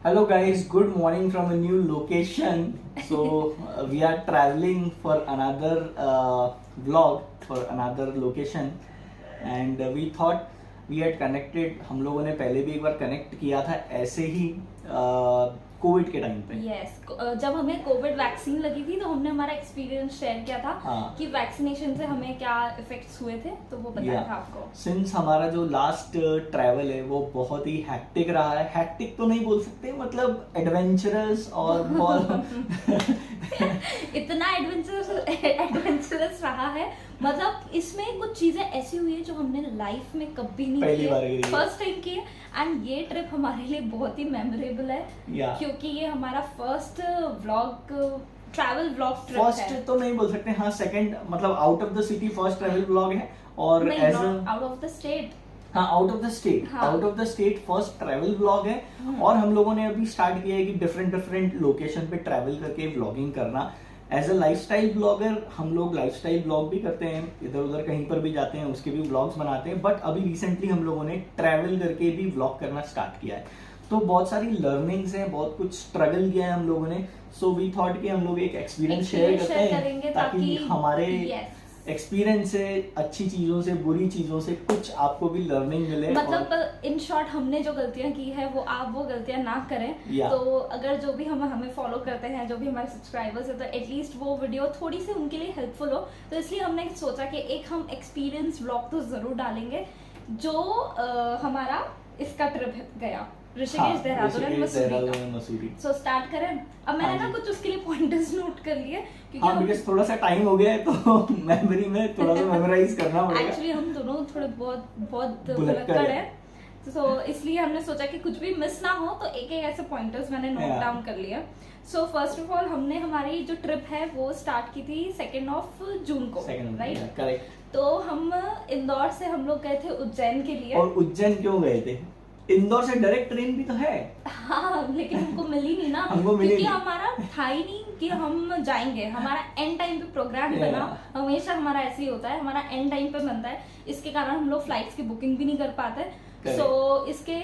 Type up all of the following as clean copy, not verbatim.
Hello guys, good morning from a new location. So we are traveling for another vlog for another location and we thought we had connected. हम लोगों ने पहले भी एक बार connect किया था ऐसे ही कोविड के टाइम पे. यस जब हमें कोविड वैक्सीन लगी थी तो हमने हमारा एक्सपीरियंस शेयर किया था हाँ. कि वैक्सीनेशन से हमें क्या इफेक्ट्स हुए थे, तो वो बताया था आपको. सिंस हमारा जो लास्ट ट्रैवल है वो बहुत ही हैक्टिक रहा है. हैक्टिक तो नहीं बोल सकते, मतलब एडवेंचरस और बहुत इतना एडवेंचरस रहा है. मतलब इसमें कुछ चीजें ऐसी हुई है जो हमने लाइफ में कभी नहीं पहली बार की, फर्स्ट टाइम की है. एंड ये ट्रिप हमारे लिए बहुत ही मेमोरेबल है क्योंकि ये हमारा first vlog travel vlog trip है. फर्स्ट तो नहीं बोल सकते, हाँ सेकंड, मतलब out of the city first travel vlog है. और as out of the state, हाँ out of the state, out of the state first travel vlog है. और हम लोगों ने अभी स्टार्ट किया है कि डिफरेंट लोकेशन पे ट्रैवल करके व्लॉगिंग करना. एज अ लाइफस्टाइल ब्लॉगर हम लोग लाइफस्टाइल ब्लॉग भी करते हैं, इधर उधर कहीं पर भी जाते हैं उसके भी व्लॉग्स बनाते हैं. बट अभी रिसेंटली हम लोगों ने ट्रैवल करके भी व्लॉग करना स्टार्ट किया है. तो बहुत सारी लर्निंग्स हैं, बहुत कुछ स्ट्रगल किया है हम लोगों ने. सो वी थॉट कि हम लोग एक एक्सपीरियंस शेयर करते हैं ताकि हमारे एक्सपीरियंस से, अच्छी चीजों से, बुरी चीजों से कुछ आपको भी लर्निंग मिले. मतलब इन शॉर्ट हमने जो गलतियां की है वो आप वो गलतियां ना करें. तो अगर जो भी हमें फॉलो करते हैं, जो भी हमारे सब्सक्राइबर्स है, तो एटलीस्ट वो वीडियो थोड़ी सी उनके लिए हेल्पफुल हो. तो इसलिए हमने सोचा कि एक हम एक्सपीरियंस व्लॉग तो जरूर डालेंगे जो हमारा इसका ट्रिप गया ऋषिकेश, देहरादून, मसूरी. सो स्टार्ट करें. अब मैंने ना कुछ उसके लिए पॉइंटर्स नोट कर लिए क्योंकि बिकॉज़ थोड़ा सा टाइम हो गया है तो मेमोरी में थोड़ा सा मेमोराइज करना पड़ेगा. एक्चुअली हम दोनों थोड़े बहुत भुलक्कड़ हैं, तो इसलिए हमने सोचा कि कुछ भी मिस ना हो, तो एक ऐसे पॉइंटर्स मैंने नोट डाउन कर लिया. सो फर्स्ट ऑफ ऑल हमने हमारी जो ट्रिप है वो स्टार्ट की थी 2 जून को, राइट? करेक्ट. तो हम इंदौर से हम लोग गए थे उज्जैन के लिए. और उज्जैन क्यों गए थे? इंदौर से डायरेक्ट ट्रेन भी तो है. हाँ, लेकिन हमको मिली नहीं ना, क्योंकि हमारा था ही नहीं कि हम जाएंगे. हमारा एंड टाइम पे प्रोग्राम बना. हमेशा हमारा ऐसे ही होता है, हमारा एंड टाइम पे बनता है. इसके कारण हम लोग फ्लाइट्स की बुकिंग भी नहीं कर पाते. इसके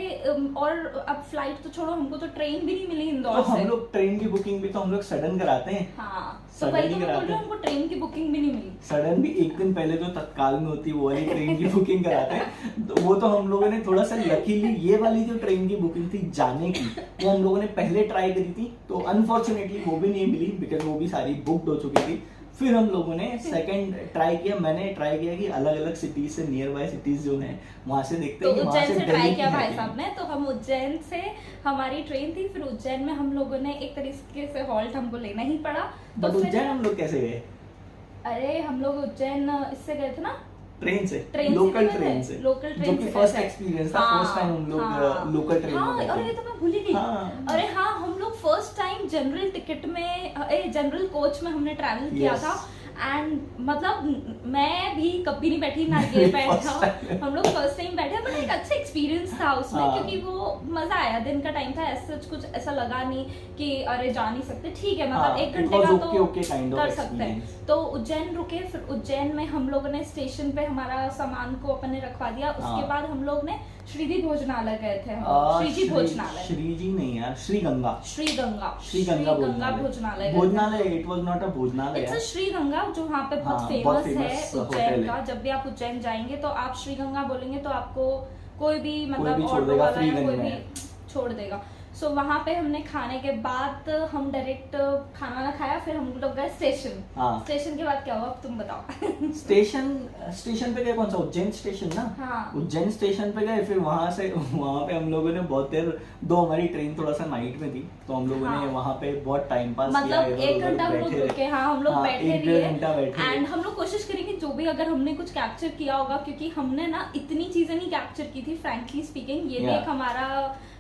और अब फ्लाइट तो छोड़ो, हमको तो ट्रेन भी नहीं मिली इंदौर तो से. हम लोग ट्रेन की बुकिंग भी तो हम लोग सडन कराते हैं. हाँ, तो वही तो मैं बोल रही हूँ, हमको ट्रेन की बुकिंग भी नहीं मिली. सडन भी एक दिन पहले जो तत्काल में होती है वो वाली ट्रेन की बुकिंग कराते हैं. तो वो तो हम लोगों ने थोड़ा सा लकीली ये वाली जो ट्रेन की बुकिंग थी जाने की, वो हम लोगों ने पहले ट्राई करी थी. तो अनफॉर्चुनेटली वो भी नहीं मिली बिकॉज वो भी सारी बुक्ड हो चुकी थी. फिर हम लोगों ने सेकंड ट्राई किया. मैंने ट्राई किया कि अलग अलग सिटीज से, नियर बाय सिटीज जो हैं वहां से देखते हैं. तो उज्जैन से ट्राई किया भाई साहब ने. तो हम उज्जैन से, हमारी ट्रेन थी, फिर उज्जैन में हम लोगों ने एक तरीके से हॉल्ट हमको लेना ही पड़ा. तो उज्जैन हम लोग कैसे गए? अरे हम लोग उज्जैन इससे गए थे ना, ट्रेन से, लोकल ट्रेन से, जो कि फर्स्ट एक्सपीरियंस था. फर्स्ट टाइम हम लोग लोकल ट्रेन में गए. अरे ये तो मैं भूल ही गई. अरे हाँ, हम लोग फर्स्ट टाइम जनरल टिकट में, जनरल कोच में हमने ट्रैवल किया था. एंड मतलब मैं भी कभी नहीं बैठी ना, ये बैठा. हम लोग फर्स्ट टाइम बैठे, बट एक अच्छा एक्सपीरियंस था उसमें. क्योंकि वो मजा आया. दिन का टाइम था, ऐसा कुछ ऐसा लगा नहीं कि अरे जा नहीं सकते. ठीक है, मतलब 1 घंटे का तो कर सकते हैं. तो उज्जैन रुके. फिर उज्जैन में हम लोगों ने स्टेशन पे हमारा सामान को अपने रखवा दिया. उसके बाद हम लोग ने श्रीजी भोजनालय गए थे. श्रीजी भोजनालय, श्रीजी नहीं यार, श्रीगंगा भोजनालय. इट वाज नॉट अ भोजनालय, इट्स अ श्रीगंगा जो वहाँ पे बहुत फेमस है उज्जैन का. जब भी आप उज्जैन जाएंगे तो आप श्रीगंगा बोलेंगे तो आपको कोई भी मतलब ऑटो वाला या कोई भी छोड़ देगा. सो वहाँ पे हमने खाने के बाद हम डायरेक्ट खाना ना खाया. फिर हम लोग गए स्टेशन. स्टेशन के बाद क्या हुआ, अब तुम बताओ. स्टेशन पे गए. कौन सा? उज्जैन स्टेशन ना. हाँ. उज्जैन स्टेशन पे गए. फिर वहाँ पे हम लोगों ने बहुत देर, हमारी ट्रेन थोड़ा सा नाइट में थी तो हम लोगों ने वहाँ पे बहुत टाइम पास किया. मतलब 1 घंटा हम लोग रुके. हाँ, हम लोग बैठे रहे. एंड हम लोग कोशिश करेंगे जो भी अगर हमने कुछ कैप्चर किया होगा, क्योंकि हमने ना इतनी चीजें नहीं कैप्चर की थी फ्रैंकली स्पीकिंग. ये भी एक हमारा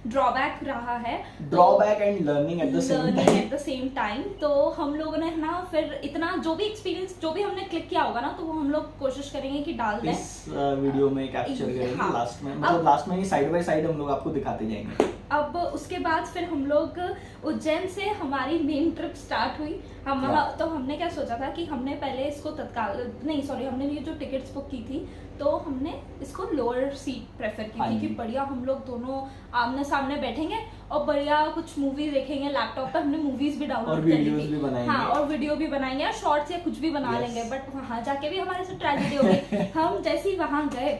ड्रॉबैक रहा है. Drawback and learning at the same time. तो हम लोगों ने ना फिर इतना जो भी एक्सपीरियंस, जो भी हमने क्लिक किया होगा ना, तो वो हम लोग कोशिश करेंगे कि डाल दें इस वीडियो में, कैप्चर करेंगे लास्ट में. मतलब लास्ट में साइड बाय साइड हम लोग आपको दिखाते जाएंगे. अब उसके बाद फिर हम लोग उज्जैन से हमारी मेन ट्रिप स्टार्ट हुई. तो हमने क्या सोचा था कि हमने पहले इसको हमने ये जो टिकट्स बुक की थी तो हमने इसको लोअर सीट प्रेफर की थी कि बढ़िया हम लोग दोनों आमने सामने बैठेंगे और बढ़िया कुछ मूवी देखेंगे लैपटॉप पे, हमने मूवीज भी और डाउनलोड कर ली वीडियोस थी। भी बनाएंगे। हाँ, और वीडियो भी बनाएंगे या शॉर्ट्स या कुछ भी बना Yes. लेंगे, बट वहां जाके भी हमारे साथ ट्रेजेडी हो गई। हम जैसे ही वहां गए,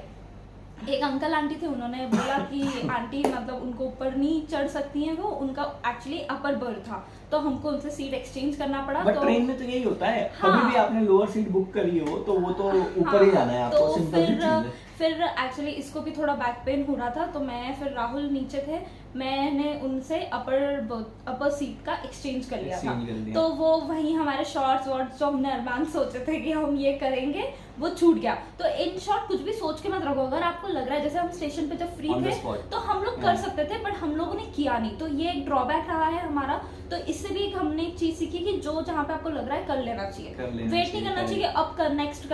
एक अंकल आंटी थे, उन्होंने बोला कि आंटी मतलब उनको ऊपर नहीं चढ़ सकती हैं, वो उनका एक्चुअली अपर बर्थ था, तो हमको उनसे सीट एक्सचेंज करना पड़ा। बट तो ट्रेन में तो यही होता है, हाँ। कभी भी आपने लोअर सीट बुक करी हो तो वो तो ऊपर ही जाना है आपको, तो सिंपल सी चीज है। फिर एक्चुअली इसको भी थोड़ा बैक पेन हो रहा था, तो मैं फिर राहुल नीचे थे, मैंने उनसे अपर सीट का एक्सचेंज कर लिया था। Exchange कर लिया। तो वो वहीं हमारे शॉर्ट्स वॉर्ट्स जो हमने अरमान सोचे थे कि हम ये करेंगे, वो छूट गया। तो इन शॉर्ट कुछ भी सोच के मत रखो, अगर आपको लग रहा है, जैसे हम स्टेशन पे जब फ्री On the थे spot. तो हम लोग कर सकते थे, बट हम लोगों ने किया नहीं, तो ये एक ड्रॉबैक रहा है हमारा। तो इससे भी एक हमने एक चीज सीखी कि जो जहाँ पे आपको लग रहा है कर लेना चाहिए, कर लेना वेट नहीं चाहिए, करना चाहिए अब कर नेक्स्ट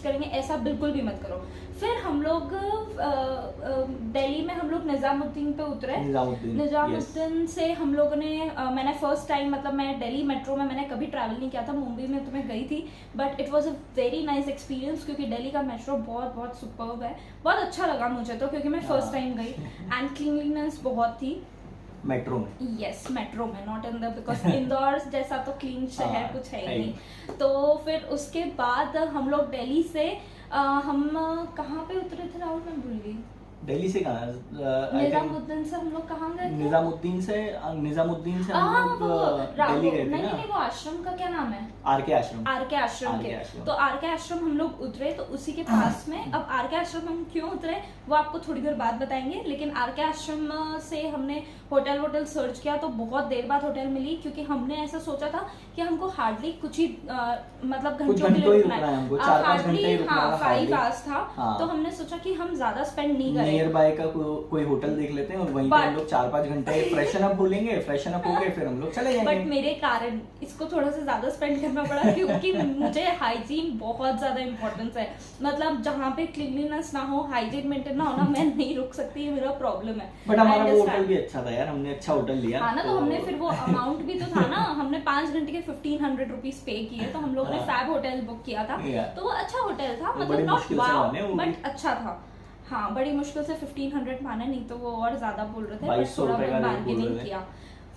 करेंगे, ऐसा बिल्कुल भी मत करो। फिर हम लोग दिल्ली में हम लोग निजामुद्दीन पे उतरे। निजामुद्दीन से हम लोगों ने मैंने फर्स्ट टाइम, मतलब मैं दिल्ली मेट्रो में मैंने कभी ट्रैवल नहीं किया था, मुंबई में तो मैं गई थी, but it was a very nice experience, क्योंकि दिल्ली का मेट्रो बहुत बहुत सुपर्ब है, बहुत अच्छा लगा मुझे तो, क्योंकि मैं फर्स्ट टाइम गई एंड क्लीनलीनेस बहुत थी मेट्रो में। यस, मेट्रो में, not in the, because Indore जैसा तो क्लीन शहर कुछ है ही नहीं। तो फिर उसके बाद हम लोग दिल्ली से हम कहाँ पे उतरे थे राहुल, मैं भूल गई। दिल्ली से कहाँ? निजामुद्दीन से हम लोग कहाँ गए थे? निजामुद्दीन से हम लोग दिल्ली गए थे ना। नहीं, वो आश्रम का क्या नाम है? आरके आश्रम। आरके आश्रम के। तो आरके आश्रम हम लोग उतरे, तो उसी के पास में, अब आरके आश्रम हम क्यों उतरे वो आपको थोड़ी देर बाद बताएंगे, लेकिन आरके आश्रम से हमने होटल सर्च किया, तो बहुत देर बाद होटल मिली, क्योंकि हमने ऐसा सोचा था कि हमको हार्डली कुछ ही मतलब घंटों के लिए रुकना है, 4-5 घंटे ही रुकना है, 5 आवर्स था। हाँ। तो हमने सोचा कि हम ज्यादा स्पेंड नहीं करेंगे, नियर बाय का कोई होटल देख लेते हैं और वहीं पे हम लोग 4-5 घंटे फ्रेशन अप बोलेंगे, फ्रेशन अप होके फिर हम लोग चले जाएंगे। बट मेरे कारण इसको थोड़ा सा ज्यादा स्पेंड करना पड़ा, क्योंकि मुझे हाइजीन बहुत ज्यादा इंपॉर्टेंस है, मतलब जहाँ पे क्लीनलीनेस ना हो, हाइजीन मेंटेन ना हो ना, मैं नहीं रुक सकती, ये मेरा प्रॉब्लम है। बट हमारा वो होटल भी अच्छा था यार, हमने अच्छा होटल लिया। हाँ ना, तो हमने फिर वो अमाउंट भी तो था ना, हमने 5 घंटे के 1500 रुपीज पे किए, तो हम लोग ने फैब होटल बुक किया था, तो वो अच्छा होटल था, मतलब नॉट वाओ बट अच्छा था। हाँ, बड़ी मुश्किल से 1500 माने, नहीं तो वो और ज्यादा बोल रहे थे, बट थोड़ा बहुत बार्गेनिंग किया।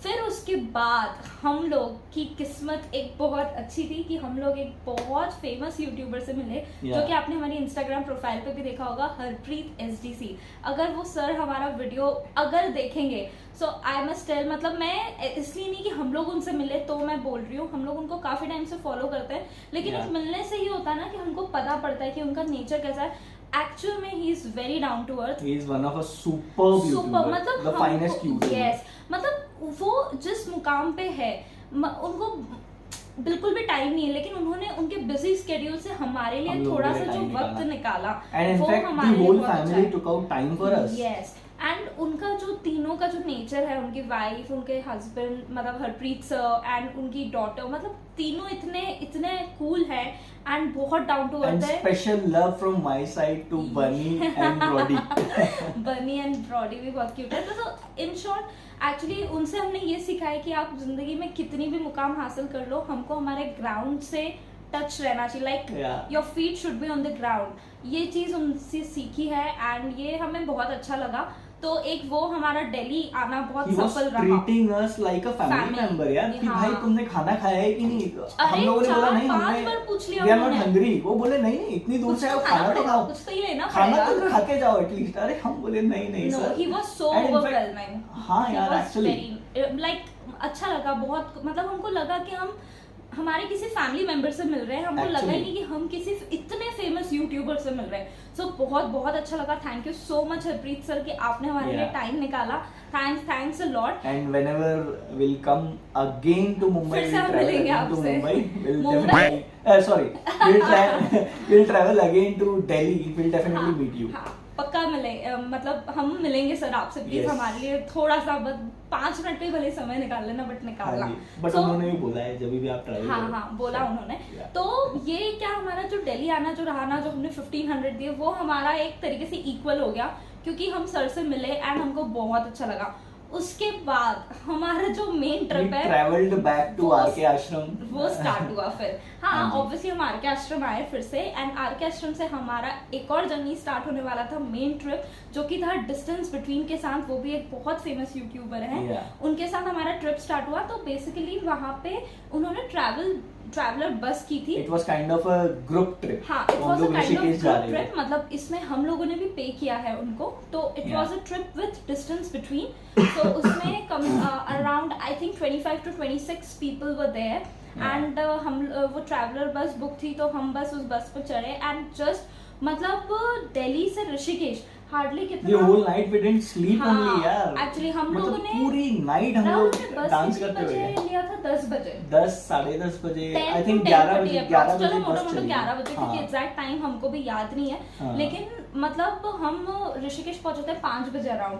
फिर उसके बाद हम लोग की किस्मत एक बहुत अच्छी थी कि हम लोग एक बहुत फेमस यूट्यूबर से मिले, जो कि आपने हमारी इंस्टाग्राम प्रोफाइल पे भी देखा होगा, हरप्रीत SDC। अगर वो सर हमारा वीडियो अगर देखेंगे, सो आई मस्ट टेल, मतलब मैं इसलिए नहीं कि हम लोग उनसे मिले तो मैं बोल रही हूँ, हम लोग उनको काफी टाइम से फॉलो करते हैं, लेकिन एक मिलने से ही होता है ना कि हमको पता पड़ता है कि उनका नेचर कैसा है। एक्चुअल में he is very down to earth, he is one of a superb YouTuber, मतलब द फाइनेस्ट यूट्यूबर। यस, मतलब वो जिस मुकाम पे है, उनको बिल्कुल भी टाइम नहीं है, लेकिन उन्होंने उनके बिजी स्केड्यूल से हमारे लिए थोड़ा सा जो वक्त निकाला, वो हमारे लिए बहुत अच्छा है। Took out time for us. Yes, and उनका जो तीनों का जो नेचर है, उनकी वाइफ, उनके हस्बैंड मतलब हरप्रीत सर एंड उनकी डॉटर, मतलब तीनों इतने कूल है एंड बहुत डाउन टू अर्थ है। Special love from my side to Bunny and Brody. Bunny and Brody भी बहुत क्यूट है। तो इन शॉर्ट एक्चुअली उनसे हमने ये सीखा है कि आप जिंदगी में कितनी भी मुकाम हासिल कर लो, हमको हमारे ग्राउंड से टच रहना चाहिए, like your feet should be on the ground. ये चीज उनसे सीखी है एंड ये हमें बहुत अच्छा लगा। तो एक वो हमारा दिल्ली आना बहुत सफल रहा। Treating us like a family member यार, कि भाई तुमने खाना खाया है कि नहीं। हम लोगों ने बोला नहीं, हमने पूछ लिया, वी आर नॉट हंग्री। वो बोले नहीं इतनी दूर से आओ, खाना तो खाओ, कुछ तो ही लेना खाना तो खा के जाओ एटलीस्ट। अरे हम बोले नहीं sir, he was so overwhelming. हाँ यार, एक्चुअली लाइक अच्छा लगा बहुत, मतलब हमको लगा कि हम हमारे किसी फैमिली मेंबर से मिल रहे हैं, हमको लगा ही नहीं कि हम किसी इतने फेमस यूट्यूबर से मिल रहे हैं। सो बहुत अच्छा लगा। Thank you so much Harpreet sir कि आपने हमारे लिए टाइम निकाला। Thanks a lot. And whenever will come again to Mumbai, we'll travel again to Delhi, we'll definitely meet you. पक्का मिले, मतलब हम मिलेंगे सर आपसे, प्लीज हमारे लिए थोड़ा सा 5 मिनट पे भले समय निकाल लेना, बट निकालना। बट उन्होंने भी बोला है जब भी आप ट्रैवल करो। हाँ बोला उन्होंने। तो ये क्या हमारा जो दिल्ली आना जो रहा ना, जो हमने 1500 दिए, वो हमारा एक तरीके से इक्वल हो गया, क्योंकि हम सर से मिले एंड हमको बहुत अच्छा लगा। उसके बाद हमारा जो मेन ट्रिप है ट्रैवल्ड बैक टू आरके आश्रम, वो स्टार्ट हुआ फिर। हाँ हाँ जी। ऑब्वियसली हम आरके आश्रम आए फिर से, एंड आरके आश्रम से हमारा एक और जर्नी स्टार्ट होने वाला था, मेन ट्रिप, जो कि था डिस्टेंस बिटवीन के साथ। वो भी एक बहुत फेमस यूट्यूबर है, Yeah. उनके साथ हमारा ट्रिप स्टार्ट हुआ। तो बेसिकली वहाँ पे उन्होंने ट्रैवलर बस की थी। It was kind of a group trip. हाँ इट हम वॉज लोग अ काइंड ऋषिकेश ऑफ जा ग्रुप रहे थे। ट्रिप, मतलब इसमें हम लोगों ने भी पे किया है उनको। तो it Yeah. Was a trip with distance between. तो उसमें around I think 25 to 26 people were there, and हम वो ट्रैवलर बस बुक थी, तो हम बस उस बस पर चढ़े एंड जस्ट मतलब दिल्ली से ऋषिकेश हार्डली The कितना whole night we didn't sleep हाँ, only यार। actually हम मतलब लोगों ने पूरी नाइट हम राहुल लोग ने बस डांस कितने करते हुए बजे लिया था? 10 बजे, 10 10:30 बजे, 10 आई to थिंक 10:30 11 बजे approx, चलो बस मोटा मोटा चली। 11 बजे, क्योंकि हाँ। एग्जैक्ट टाइम हमको भी याद नहीं है। हाँ। लेकिन मतलब हम ऋषिकेश पहुंचे थे 5 बजे अराउंड,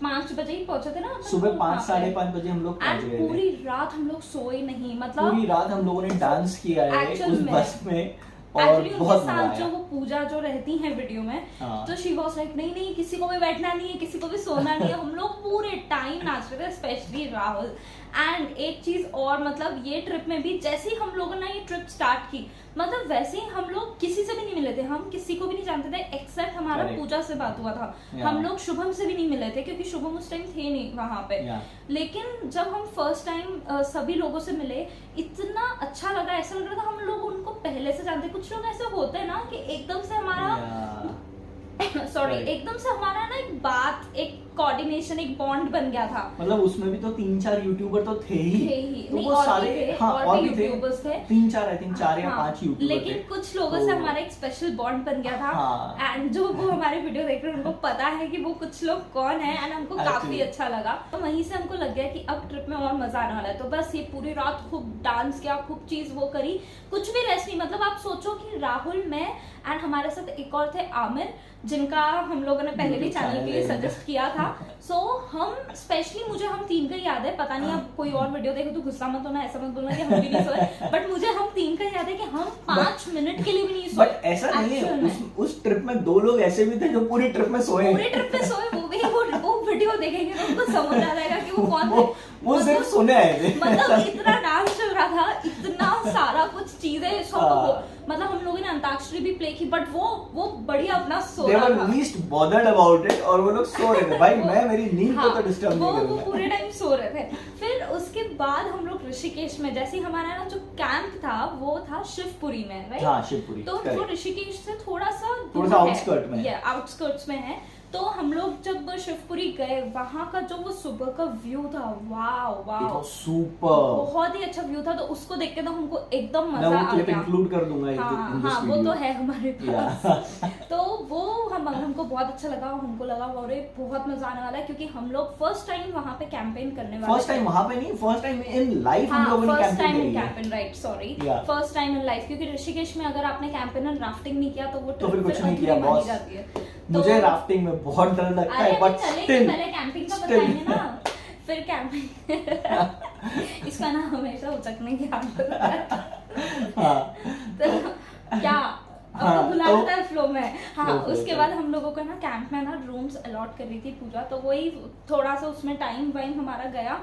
5 बजे ही पहुंचे थे ना अपन सुबह लोग 5 वहाँ पे। साढ़े 5 बजे हम लोग पहुंच एंड गए थे। पूरी रात हम लोग सोए नहीं, मतलब पूरी रात हम लोगों ने डांस किया है Actual उस में। बस में, और एक्चुअली उनके बहुत मजा साथ जो आया। वो पूजा जो रहती है वीडियो में, हाँ। तो शी वाज लाइक नहीं नहीं किसी को भी बैठना नहीं है, किसी को भी सोना नहीं है। हम लोग पूरे टाइम नाच रहे थे, स्पेशली राहुल। एंड एक चीज और, मतलब ये ट्रिप में भी जैसे ही हम लोगों ने ये ट्रिप स्टार्ट की, मतलब वैसे ही हम लोग किसी से भी नहीं मिले थे, हम किसी को भी नहीं जानते थे एक्सेप्ट हमारा Correct. पूजा से बात हुआ था। Yeah. हम लोग शुभम से भी नहीं मिले थे, क्योंकि शुभम उस टाइम थे नहीं वहां पे। Yeah. लेकिन जब हम फर्स्ट टाइम सभी लोगों से मिले, इतना अच्छा लगा, ऐसा लग रहा था हम लोग उनको पहले से जानते। कुछ लोग ऐसे होते हैं ना कि एकदम से हमारा Yeah. Sorry Right. एकदम से हमारा ना एक बात, एक कोऑर्डिनेशन, एक बॉन्ड बन गया था। मतलब उसमें भी तो 3-4 यूट्यूबर तो थे ही। नहीं, तो वो और सारे, भी थे, हाँ और और भी भी थे, यूट्यूबर्स थे। 3-4 आई थिंक 4 या हाँ, 5 यूट्यूबर थे। लेकिन कुछ लोगों से तो- हमारा एक स्पेशल बॉन्ड बन गया था। हाँ। एंड जो वो हमारे वीडियो देख रहे हैं उनको पता है कि वो कुछ लोग कौन है, एंड हमको काफी Actually. अच्छा लगा। तो वहीं से हमको लग गया कि अब ट्रिप में और मजा आने वाला है। तो बस ये पूरी रात खूब डांस किया, खूब चीज वो करी, कुछ भी रेस्ट नहीं। मतलब आप सोचो कि राहुल, मैं एंड हमारे साथ एक और थे आमिर, जिनका हम लोगं ने पहले भी YouTube चैनल के लिए channel है। सजेस्ट किया था। सो हम स्पेशली, मुझे हम 3 का ही याद है, पता नहीं अब कोई और वीडियो देखे तो गुस्सा मत होना, ऐसा मत बोलना कि हम भी नहीं सोए, बट मुझे हम 3 का याद है कि हम 5 मिनट के लिए भी नहीं सोए। बट ऐसा नहीं Actual है, में। उस ट्रिप में 2 लोग ऐसे भी थे जो पूरी ट्रिप में सोए। पूरे ट्रिप पे सोए, वो भी वो वीडियो देखेंगे तो उनको समझ आ जाएगा कि वो कौन थे। वो सिर्फ सोने आए थे। मतलब इतना डांस चल रहा था, इतना सारा कुछ चीजें सब हाँ। मतलब हम लोगों ने अंताक्षरी भी प्ले की, बट वो बढ़िया अपना सो They रहा were था। least bothered about it, और वो लोग सो रहे थे। भाई मैं मेरी नींद को हाँ, तो डिस्टर्ब वो नहीं करूंगा। पूरे टाइम सो रहे थे। फिर उसके बाद हम लोग ऋषिकेश में, जैसे ही हमारा ना जो कैंप था वो था शिवपुरी में, राइट? हाँ, शिवपुरी, तो वो correct. ऋषिकेश से थोड़ा सा outskirt में है। आउटस्कर्ट्स में है। तो हम लोग जब शिवपुरी गए, वहां का जो वो सुबह का व्यू था, wow It wow, was super. बहुत ही अच्छा व्यू था। तो उसको देख के तो हमको एकदम मैं मजा वो आ क्लिप गया। इंक्लूड कर दूंगा in हाँ this हाँ, वो video. तो है हमारे पास। Yeah. तो वो हमको बहुत अच्छा लगा। हमको लगा अरे बहुत मजा आने वाला है, क्योंकि हम लोग फर्स्ट टाइम वहाँ पे कैंपेन करने वाले फर्स्ट टाइम वहां पे नहीं, फर्स्ट टाइम इन लाइफ हम लोगों ने फर्स्ट टाइम कैंपिंग इन करी है। Campaign, right, sorry, Yeah. First time in life. क्योंकि ऋषिकेश में अगर आपने कैंपेन एंड राफ्टिंग नहीं किया तो वो तो फिर trip कुछ नहीं अधूरी किया, मानी बॉस। जाती है। मुझे राफ्टिंग में बहुत डर लगता अरे है, बट चलेंगे, स्टिल पहले कैंपिंग का बताएंगे ना, फिर कैंपिंग। इसका ना हमेशा उचकने की आदत है। हाँ, तो क्या अब हाँ, तो बुला तो- देता है फ्लो में। हाँ, flow, उसके flow. बाद हम लोगों को ना कैंप में ना रूम्स अलॉट कर रही थी पूजा, तो वही थोड़ा सा उसमें टाइम वाइम हमारा गया।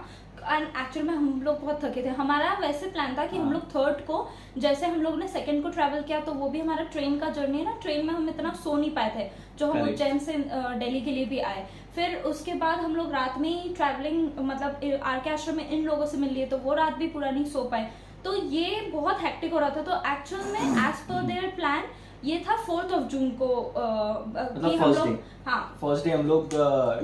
एंड एक्चुअल में हम लोग बहुत थके थे। हमारा वैसे प्लान था कि हम लोग 3rd को, जैसे हम लोग ने 2nd को ट्रैवल किया, तो वो भी हमारा ट्रेन का जर्नी है ना, ट्रेन में हम इतना सो नहीं पाए थे, जो हम Correct. उज्जैन से दिल्ली के लिए भी आए। फिर उसके बाद हम लोग रात में ही ट्रैवलिंग, मतलब आरके आश्रम में इन लोगों से मिल लिए, तो वो रात भी पूरा नहीं सो पाए। तो ये बहुत हेक्टिक हो रहा था। तो एक्चुअल में एज पर देयर प्लान ये था 4th of June को कि हम first लोग, day. हाँ फर्स्ट डे हम लोग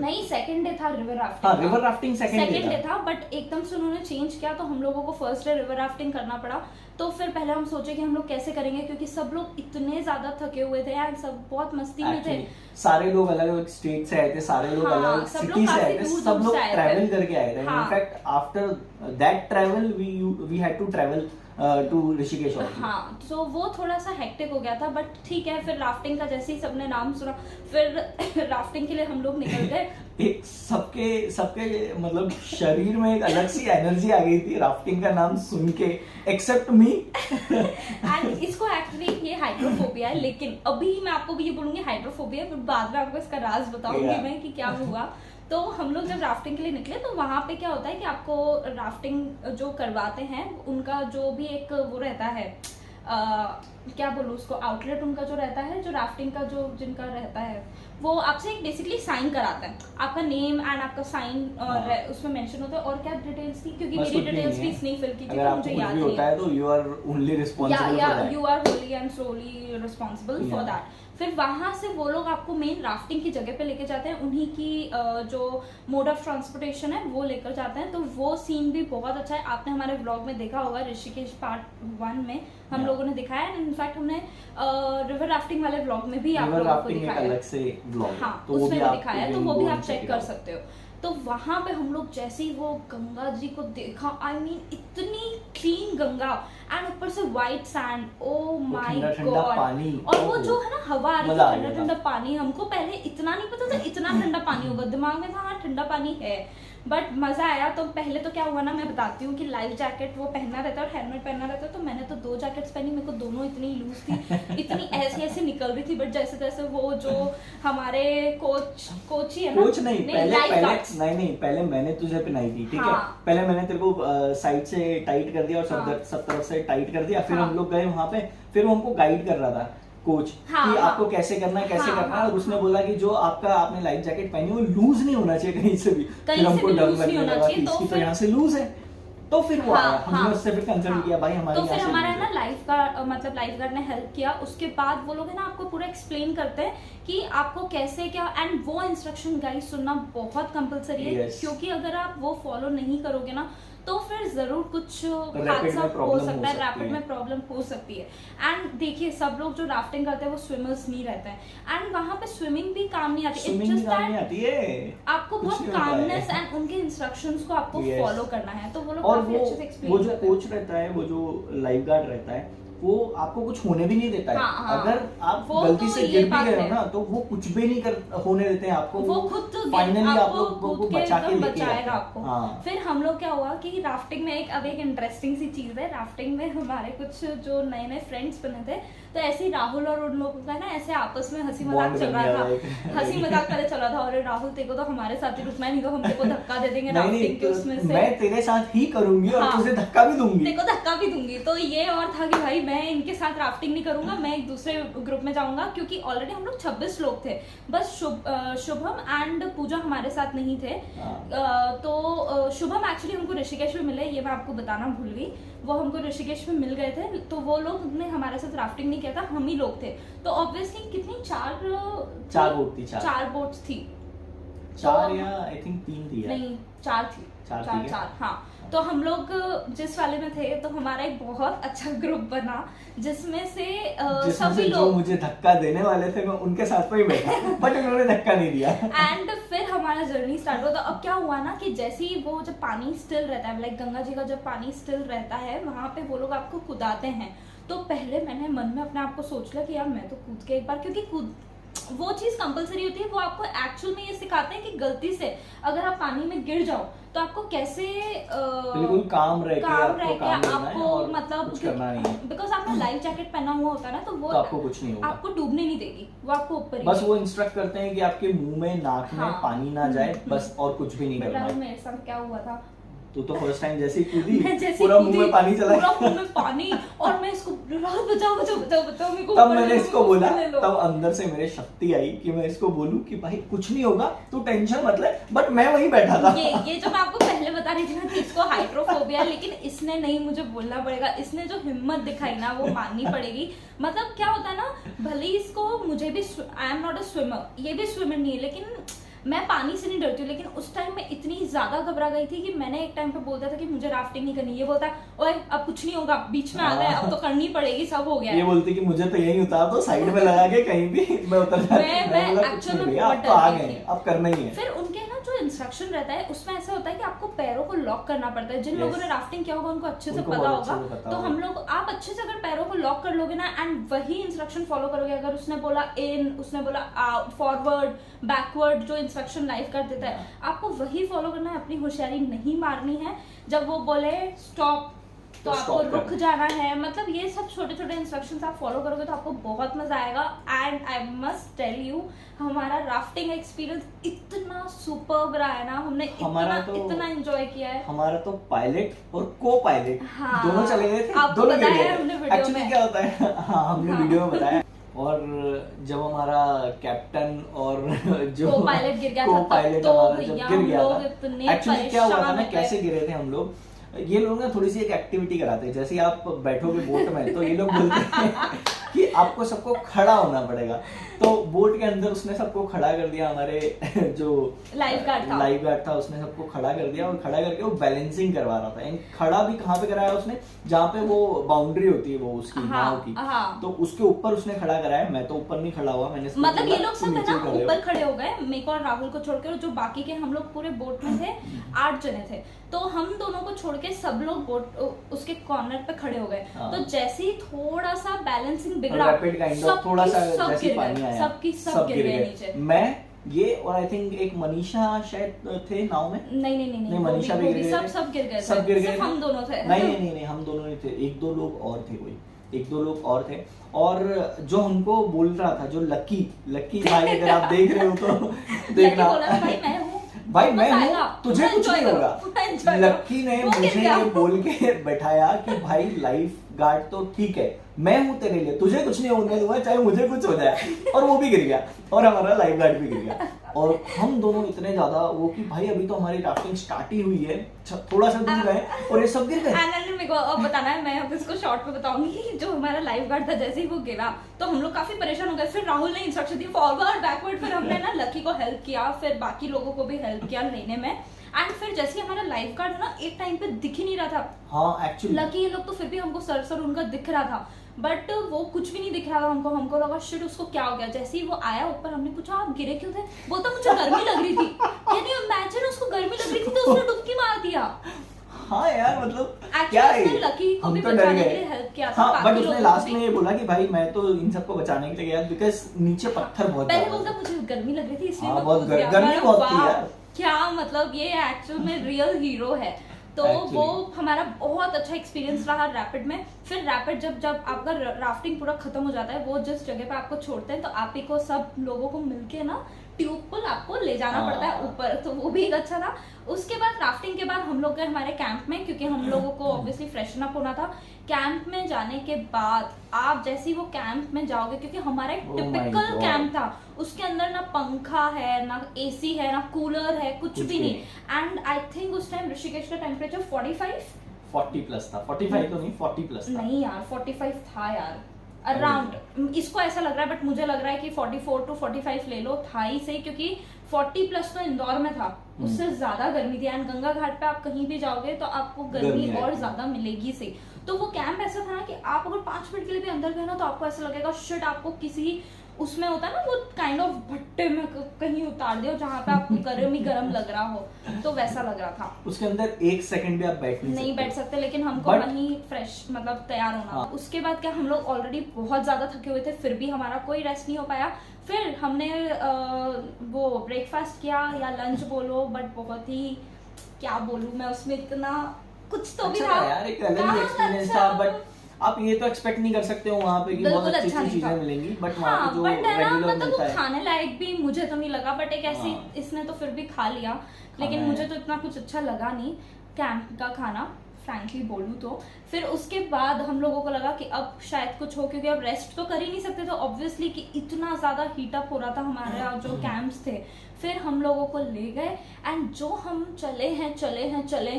नहीं, 2nd डे था रिवर हाँ, rafting. River rafting second second day day था, बट एकदम से उन्होंने चेंज किया, तो हम लोगों को फर्स्ट डे रिवर राफ्टिंग करना पड़ा। तो फिर पहले हम सोचे कि हम लोग कैसे करेंगे, क्योंकि सब लोग इतने ज्यादा थके हुए थे एंड सब बहुत मस्ती में थे। सारे लोग अलग अलग स्टेट से आए थे, सारे लोग हाँ, अलग सब लोग सिटी से आए काफी थे, दूर सब दूर लोग से आए थे। ट्रैवल करके आए थे। हाँ। In fact after that travel we had to travel to Rishikesh also. हाँ, तो वो थोड़ा सा हेक्टिक हो गया था, बट ठीक है। फिर राफ्टिंग का जैसे ही सबने नाम सुना, फिर राफ्टिंग के लिए हम लोग निकल गए। एक सबके मतलब शरीर में एक अलग सी एनर्जी आ गई थी राफ्टिंग का नाम सुन के, एक्सेप्ट मी। एंड इसको एक्चुअली ये हाइड्रोफोबिया है, लेकिन अभी मैं आपको भी ये बोलूंगी हाइड्रोफोबिया, फिर बाद में आपको इसका राज बताऊंगी Yeah. मैं कि क्या हुआ। तो हम लोग जब राफ्टिंग के लिए निकले तो वहाँ पे क्या होता है कि आपको राफ्टिंग जो करवाते हैं उनका जो भी एक वो रहता है, क्या बोलूँ उसको, आउटलेट उनका जो रहता है, जो राफ्टिंग का जो जिनका रहता है, वो आपसे एक बेसिकली साइन कराता है, आपका नेम एंड आपका साइन और उसमें मेंशन होता है। और क्या डिटेल्स थी, क्योंकि मेरी डिटेल्स भी इसने फिल की थी, मुझे याद नहीं है। तो you are only responsible for that, you are wholly and solely responsible for that. फिर वहां से वो लोग आपको मेन राफ्टिंग की जगह पे लेके जाते हैं, उन्हीं की जो मोड ऑफ ट्रांसपोर्टेशन है वो लेकर जाते हैं। तो वो सीन भी बहुत अच्छा है, आपने हमारे व्लॉग में देखा होगा, ऋषिकेश पार्ट 1 में हम लोगों ने दिखाया है। इनफैक्ट हमने रिवर राफ्टिंग वाले व्लॉग में भी आप लोगों को दिखाया है, अलग से व्लॉग, हाँ तो उसमें भी दिखाया है, तो वो भी आप चेक कर सकते हो। तो वहां पे हम लोग जैसे ही वो गंगा जी को देखा, आई मीन इतनी क्लीन गंगा एंड ऊपर से white sand, oh my God. और वो जो है ना हवा आ रही थी, ठंडा ठंडा पानी, हमको पहले इतना नहीं पता था इतना ठंडा पानी होगा, दिमाग में था हाँ ठंडा पानी है, बट मजा आया। तो पहले तो क्या हुआ ना, मैं बताती हूँ कि लाइफ जैकेट वो पहनना रहता है और हेलमेट पहनना रहता है, तो मैंने तो 2 जैकेट्स पहनी, मेरे को दोनों इतनी लूज थी, इतनी ऐसे ऐसे निकल रही थी, बट जैसे जैसे वो जो हमारे कोच ही है ना, कोच नहीं, पहले मैंने तुझे पहनाई थी, ठीक है, पहले मैंने तेरे को साइड से टाइट कर दिया और सब तरफ से टाइट कर दिया, फिर हम लोग गए वहां पे, फिर वो हमको गाइड कर रहा था कोच कि आपको कैसे करना है, कैसे करना है, और उसने बोला कि जो आपने लाइफ जैकेट पहनी वो लूज नहीं होना चाहिए कहीं से भी, फिर हमको डर लगने लगा कि इसकी तो यहाँ से लूज है, तो फिर वो आया, हमने उससे फिर कंसल्ट किया, भाई हमारे तो फिर हमारा है ना लाइफ गार्ड ने हेल्प किया। उसके बाद वो लोग है ना आपको पूरा एक्सप्लेन करते हैं कि आपको कैसे क्या, एंड वो इंस्ट्रक्शन गाइस सुनना बहुत कंपलसरी है, क्योंकि अगर आप वो फॉलो नहीं करोगे ना तो फिर जरूर कुछ हादसा हो सकता है, रैपिड में प्रॉब्लम हो सकती है। एंड देखिए सब लोग जो राफ्टिंग करते हैं वो स्विमर्स नहीं रहते हैं, एंड वहां पे स्विमिंग भी काम नहीं आती, इट्स जस्ट दैट आपको बहुत कामनेस एंड उनके इंस्ट्रक्शंस को आपको फॉलो करना है। तो वो लोग काफी अच्छे से एक्सप्लेन करते हैं। वो जो कोच रहता है, वो जो लाइफ गार्ड रहता है, वो आपको कुछ होने भी नहीं देता है। अगर आप गलती से गिर भी गए हो ना तो वो कुछ भी नहीं होने देते हैं आपको, वो खुद फाइनली आप लोगों को बचा के बचाएगा आपको। फिर हम लोग क्या हुआ कि राफ्टिंग में अब एक इंटरेस्टिंग सी चीज है, राफ्टिंग में हमारे कुछ जो नए नए फ्रेंड्स बने थे, तो ऐसे ही राहुल और उन लोगों का ना ऐसे आपस में हंसी मजाक चल रहा था, हंसी मजाक पहले चल रहा था, और राहुल तेरे को तो हमारे साथ ही रुकना है, नहीं तो हम तेरे को धक्का दे देंगे राफ्टिंग के उसमें से, मैं तेरे साथ ही करूंगी और तुझे धक्का भी दूंगी, तेरे को धक्का भी दूंगी। तो ये और था कि भाई मैं इनके साथ राफ्टिंग नहीं करूंगा, मैं एक दूसरे ग्रुप में जाऊंगा, क्योंकि ऑलरेडी हम लोग 26 लोग थे, बस शुभम एंड पूजा हमारे साथ नहीं थे। तो शुभम एक्चुअली हमको ऋषिकेश में मिले, ये मैं आपको बताना भूल गई, वो हमको ऋषिकेश में मिल गए थे, तो वो लोग ने हमारे साथ राफ्टिंग नहीं किया था, हम ही लोग थे। तो ऑब्वियसली कितनी 4 बोट्स थी, 4 या आई थिंक 3 थी, नहीं 4 थी, 4 हाँ। तो हम लोग जिस वाले में थे तो हमारा एक बहुत अच्छा ग्रुप बना, जिसमें से सभी लोग, जो मुझे धक्का देने वाले थे मैं उनके साथ में ही बैठा बट उन्होंने धक्का नहीं दिया। एंड फिर हमारा जर्नी स्टार्ट हुआ। तो अब क्या हुआ ना कि जैसे ही वो जब पानी स्टिल रहता है, लाइक गंगा जी का जब पानी स्टिल रहता है, वहां पे वो लोग आपको कुदाते हैं। तो पहले मैंने मन में अपने आप को सोच लिया कि यार मैं तो कूद के एक बार, क्योंकि वो चीज कंपलसरी होती है, वो आपको एक्चुअल में ये सिखाते हैं कि गलती से अगर आप पानी में गिर जाओ तो आपको कैसे बिल्कुल काम रह के आपको मतलब कुछ करना नहीं है, बिकॉज आपने लाइफ जैकेट पहना हुआ होता है ना, तो वो तो आपको कुछ नहीं होगा, आपको डूबने नहीं देगी, वो आपको ऊपर बस वो इंस्ट्रक्ट करते हैं कि आपके मुंह में नाक में पानी ना जाए, बस और कुछ भी नहीं करना है। मेरे साथ क्या हुआ था, तू तो फर्स्ट टाइम जैसे ही कूदी पूरा मुंह में पानी चला, पूरा मुंह में पानी, और मैं इसको बचाओ मेरे को, तब मैंने इसको बोला, तब अंदर से मेरे शक्ति आई कि मैं इसको बोलूं कि भाई कुछ नहीं होगा, तू टेंशन मत ले, बट मैं वहीं बैठा था। ये जो मैं आपको पहले बता रही थी ना कि इसको हाइड्रोफोबिया है, लेकिन इसने नहीं, मुझे बोलना पड़ेगा, इसने जो हिम्मत दिखाई ना वो माननी पड़ेगी। मतलब क्या होता है ना, भले इसको, मुझे भी, I am not a swimmer, ये भी स्विमर नहीं है, लेकिन मैं पानी से नहीं डरती हूँ, लेकिन उस टाइम में इतनी ज्यादा घबरा गई थी कि मैंने एक टाइम पे बोलता था कि मुझे राफ्टिंग नहीं करनी, ये बोलता है ओए अब कुछ नहीं होगा, बीच में आ गए, अब तो करनी पड़ेगी, सब हो गया। ये बोलती कि मुझे तो यही उतार दो, साइड में लगा के कहीं भी मैं उतर जाती, मैं एक्चुअली में बहुत डर गई थी, अब करना ही है। फिर उनके ना जो इंस्ट्रक्शन रहता है उसमें ऐसा होता है कि आपको पैरों को लॉक करना पड़ता है, जिन लोगों ने राफ्टिंग किया होगा उनको अच्छे से पता होगा। तो हम लोग, आप अच्छे से अगर पैरों को लॉक कर लोगे ना एंड वही इंस्ट्रक्शन फॉलो करोगे, अगर उसने बोला इन, उसने बोला आउट, फॉरवर्ड, बैकवर्ड, जो इंस्ट्रक्शन लाइफ कर देता है आपको वही फॉलो करना है, अपनी होशियारी नहीं मारनी है। जब वो बोले स्टॉप तो आपको रुक जाना है, मतलब ये सब छोटे छोटे इंस्ट्रक्शंस आप फॉलो करोगे तो आपको बहुत मजा आएगा। And I must tell you, हमारा राफ्टिंग एक्सपीरियंस इतना सुपर्ब रहा है ना, हमने इतना एंजॉय किया है। हमारा तो पायलट और को पायलट दोनों चले गए थे, आपको बताया हमने वीडियो में क्या होता है। हाँ, हमने वीडियो में बताया। और जब हमारा कैप्टन और जो को पायलट गिर गया था, पायलट हमारा जब गिर गया था, एक्चुअली क्या हुआ था ना, कैसे गिरे थे हम लोग, ये लोग ना थोड़ी सी एक एक्टिविटी कराते हैं। जैसे ही आप बैठोगे बोट में तो ये लोग बोलते हैं कि आपको सबको खड़ा होना पड़ेगा। तो बोट के अंदर उसने सबको खड़ा कर दिया, हमारे जो लाइफ गार्ड था उसने सबको खड़ा कर दिया, और खड़ा करके वो बैलेंसिंग करवा रहा था। एंड खड़ा भी कहाँ पे कराया उसने, जहाँ पे वो बाउंड्री होती है वो उसकी नाव की, तो उसके ऊपर उसने खड़ा कराया। मैं तो ऊपर नहीं खड़ा हुआ, मैंने मतलब ये लोग सब है ना ऊपर खड़े हो गए, मेरे को और राहुल को छोड़कर, जो बाकी के हम लोग पूरे बोट में थे 8 जने थे, तो हम दोनों को छोड़ के सब लोग बोट उसके कॉर्नर पे खड़े हो गए। तो जैसे ही थोड़ा सा बैलेंसिंग बिगड़ा, थोड़ा सा जैसे पानी आया, सब गिर गए नीचे। मैं ये और आई थिंक एक मनीषा शायद थे नाव में। नहीं, मनीषा भी गिर गए, सब गिर गए, सिर्फ हम दोनों थे। नहीं, हम दोनों नहीं थे, एक दो लोग और थे, एक दो लोग और थे। और जो हमको बोल रहा था, जो लकी भाई, अगर आप देख रहे हो तो देखना, भाई मैं हूँ, तुझे कुछ नहीं होगा। लक्की ने मुझे ये बोल के बैठाया कि भाई लाइफ गार्ड तो ठीक है, मैं हूँ तेरे लिए, तुझे कुछ नहीं होने दूंगा चाहे मुझे कुछ हो जाए। और वो भी गिर गया, और हमारा लाइफ गार्ड भी गिर गया। और हम दोनों इतने ज्यादा वो कि भाई अभी तो हमारी राफ्टिंग स्टार्ट ही हुई है, थोड़ा सा दूर गए और ये सब गिर गए। मेरे को अब बताना है, मैं अब इसको शॉर्ट में बताऊंगी। जो हमारा लाइफ गार्ड था, जैसे ही वो गिरा तो हम लोग काफी परेशान हो गए। फिर राहुल ने इंस्ट्रक्शन दी फॉरवर्ड बैकवर्ड, फिर हमने ना लकी को हेल्प किया, फिर बाकी लोगों को भी हेल्प किया लेने में। एंड फिर जैसे हमारा लाइफ गार्ड है ना, एक टाइम पे दिख ही नहीं रहा था। हाँ एक्चुअली लकी ये लोग तो फिर भी हमको सर उनका दिख रहा था, बट वो कुछ भी नहीं दिख रहा था हमको लगा शिट उसको क्या हो गया। जैसे ही वो आया ऊपर, हमने पूछा आप गिरे क्यों थे, बोलता मुझे गर्मी लग रही थी। कैन यू इमेजिन, उसको गर्मी लग रही थी तो उसने डुबकी मार दिया। हाँ यार, मतलब क्या है, लकी को भी बचाने के लिए हेल्प किया था। हाँ, बट उसने लास्ट में ये बोला कि भाई मैं तो इन सबको बचाने के लिए गया, बिकॉज़ नीचे पत्थर बहुत पहले बोलता मुझे गर्मी लग रही थी इसलिए मैं बहुत गर्मी बहुत थी यार। क्या मतलब, ये एक्चुअल में रियल हीरो है। तो वो हमारा बहुत अच्छा एक्सपीरियंस रहा रैपिड में। फिर रैपिड जब आपका राफ्टिंग पूरा खत्म हो जाता है, वो जिस जगह पे आपको छोड़ते हैं, तो आप ही को सब लोगों को मिलके ना ट्यूब पुल आपको ले जाना पड़ता है ऊपर, तो वो भी एक अच्छा था। उसके बाद राफ्टिंग के बाद हम लोग गए हमारे कैंप में, क्योंकि हम लोगों को ऑब्वियसली फ्रेशन अप होना था। कैंप में जाने के बाद आप जैसे ही वो कैंप में जाओगे, क्योंकि हमारा एक टिपिकल कैंप था, उसके अंदर ना पंखा है, ना एसी है, ना कूलर है, कुछ भी नहीं। एंड आई थिंक उस टाइम ऋषिकेश का टेम्परेचर 40 प्लस था, 45 तो नहीं 40 प्लस था। नहीं यार 45 था यार, अराउंड। इसको ऐसा लग रहा है, बट मुझे लग रहा है कि 44 to 45 ले लो, था ही सही, क्योंकि 40 प्लस तो इंदौर में था, उससे ज्यादा गर्मी थी। एंड गंगा घाट पे आप कहीं भी जाओगे तो आपको गर्मी और ज्यादा मिलेगी सही। तो वो कैंप ऐसा था ना कि आप अगर 5 मिनट के लिए भी अंदर गए ना, तो आपको ऐसा लगेगा शिट आपको किसी उसमें होता है ना वो काइंड ऑफ भट्टे में कहीं उतार दिया, जहाँ पे आपको गर्म लग रहा हो, तो वैसा लग रहा था। उसके अंदर 1 सेकंड भी आप नहीं बैठ सकते, लेकिन हमको वहीं फ्रेश मतलब तैयार होना। हाँ। उसके बाद क्या, हम लोग ऑलरेडी बहुत ज्यादा थके हुए थे, फिर भी हमारा कोई रेस्ट नहीं हो पाया। फिर हमने वो ब्रेकफास्ट किया या लंच बोलो, बट बहुत ही क्या बोलूं मैं, उसमें इतना कुछ तो भी था यार, एक अलग एक्सपीरियंस था। बट आप ये तो एक्सपेक्ट नहीं कर सकते हो वहाँ पे कि बहुत अच्छी चीजें मिलेंगी, बट वहाँ पे जो रेगुलर मिलता है, खाने लायक भी मुझे तो नहीं लगा। बट एक ऐसी इसने तो फिर भी खा लिया, लेकिन मुझे तो इतना कुछ अच्छा लगा नहीं कैंप का खाना, फ्रैंकली बोलूं तो। फिर उसके बाद हम लोगों को लगा कि अब शायद कुछ हो, क्योंकि अब रेस्ट तो कर ही नहीं सकते, तो ऑब्वियसली कि इतना ज्यादा हीटअप हो रहा था हमारे जो कैंप्स थे। फिर हम लोगों को ले गए, एंड जो हम चले हैं ऐसे चले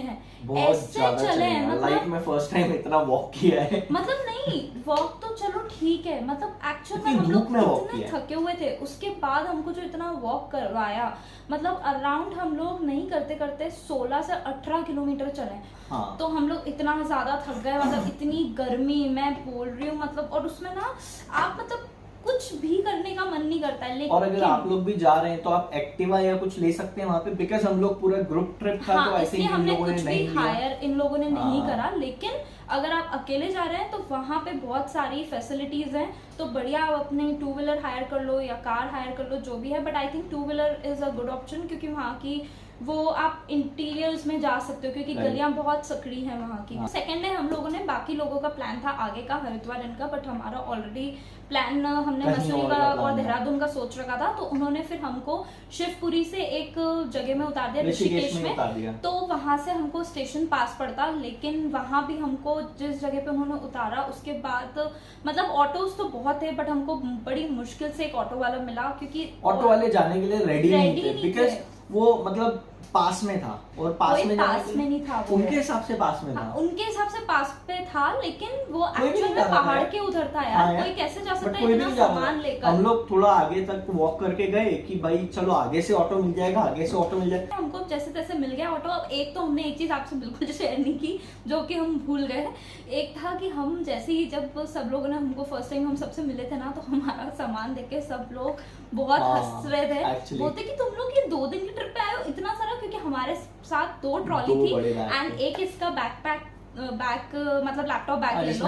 हैं, मतलब लाइफ में फर्स्ट टाइम इतना वॉक किया है। मतलब नहीं, वॉक तो चलो ठीक है, मतलब एक्चुअल में हम लोग इतने थके हुए थे, उसके बाद हमको जो इतना वॉक करवाया, मतलब अराउंड हम लोग नहीं करते 16 से 18 किलोमीटर चले। हाँ। तो हम लोग इतना ज्यादा थक गए, मतलब इतनी गर्मी, मैं बोल रही हूँ मतलब, और उसमें ना आप मतलब कुछ भी करने का मन नहीं करता है। लेकिन और अगर आप लोग भी जा रहे हैं तो आप एक्टिवा या कुछ ले सकते हैं वहाँ पे, बिकॉज हम लोग पूरा ग्रुप ट्रिप था। हाँ, तो ऐसे ही हमने कुछ भी हायर इन लोगों ने नहीं करा, लेकिन अगर आप अकेले जा रहे हैं तो वहाँ पे बहुत सारी फैसिलिटीज हैं, तो बढ़िया आप अपने 2 व्हीलर हायर कर लो या कार हायर कर लो, जो भी है। But I think 2 wheeler is a good option, क्योंकि वहाँ की वो आप इंटीरियर्स में जा सकते हो, क्योंकि गलियां बहुत सकड़ी हैं वहाँ की। सेकेंड डे हम लोगों ने, बाकी लोगों का प्लान था आगे का हरिद्वार इनका, बट हमारा ऑलरेडी प्लान हमने मसूरी का और देहरादून का सोच रखा था, तो उन्होंने फिर हमको शिवपुरी से एक जगह में उतार दिया, ऋषिकेश में। तो वहां से हमको स्टेशन पास पड़ता, लेकिन वहां भी हमको जिस जगह पे उन्होंने उतारा उसके बाद मतलब ऑटोज तो बहुत है, बट हमको बड़ी मुश्किल से एक ऑटो वाला मिला, क्योंकि ऑटो वाले जाने के लिए रेडी नहीं थे, बिकॉज वो मतलब पास में था, और पास में नहीं था, उनके हिसाब से पास में था। उनके हिसाब से पास पे था, लेकिन वो एक्चुअल में पहाड़ के उधर था यार। कोई कैसे जा सकता है इतना सामान लेकर। हम लोग थोड़ा आगे तक वॉक करके गए कि भाई चलो आगे से ऑटो मिल जाएगा, आगे से ऑटो मिल जाएगा। हमको जैसे तैसे मिल गया ऑटो। अब एक तो हमने एक चीज आपसे बिल्कुल शेयर नहीं की, जो कि हम भूल गए। एक था कि हम जैसे ही जब सब लोगों ने हमको फर्स्ट टाइम हम सबसे मिले थे ना, तो हमारा सामान देख के सब लोग बहुत हंस रहे थे, बोलते कि तुम लोग ये 2 दिन की ट्रिप पे आए हो इतना सारा, क्योंकि हमारे साथ 2 ट्रॉली थी एंड एक इसका बैकपैक मतलब लैपटॉप बैग ले लो,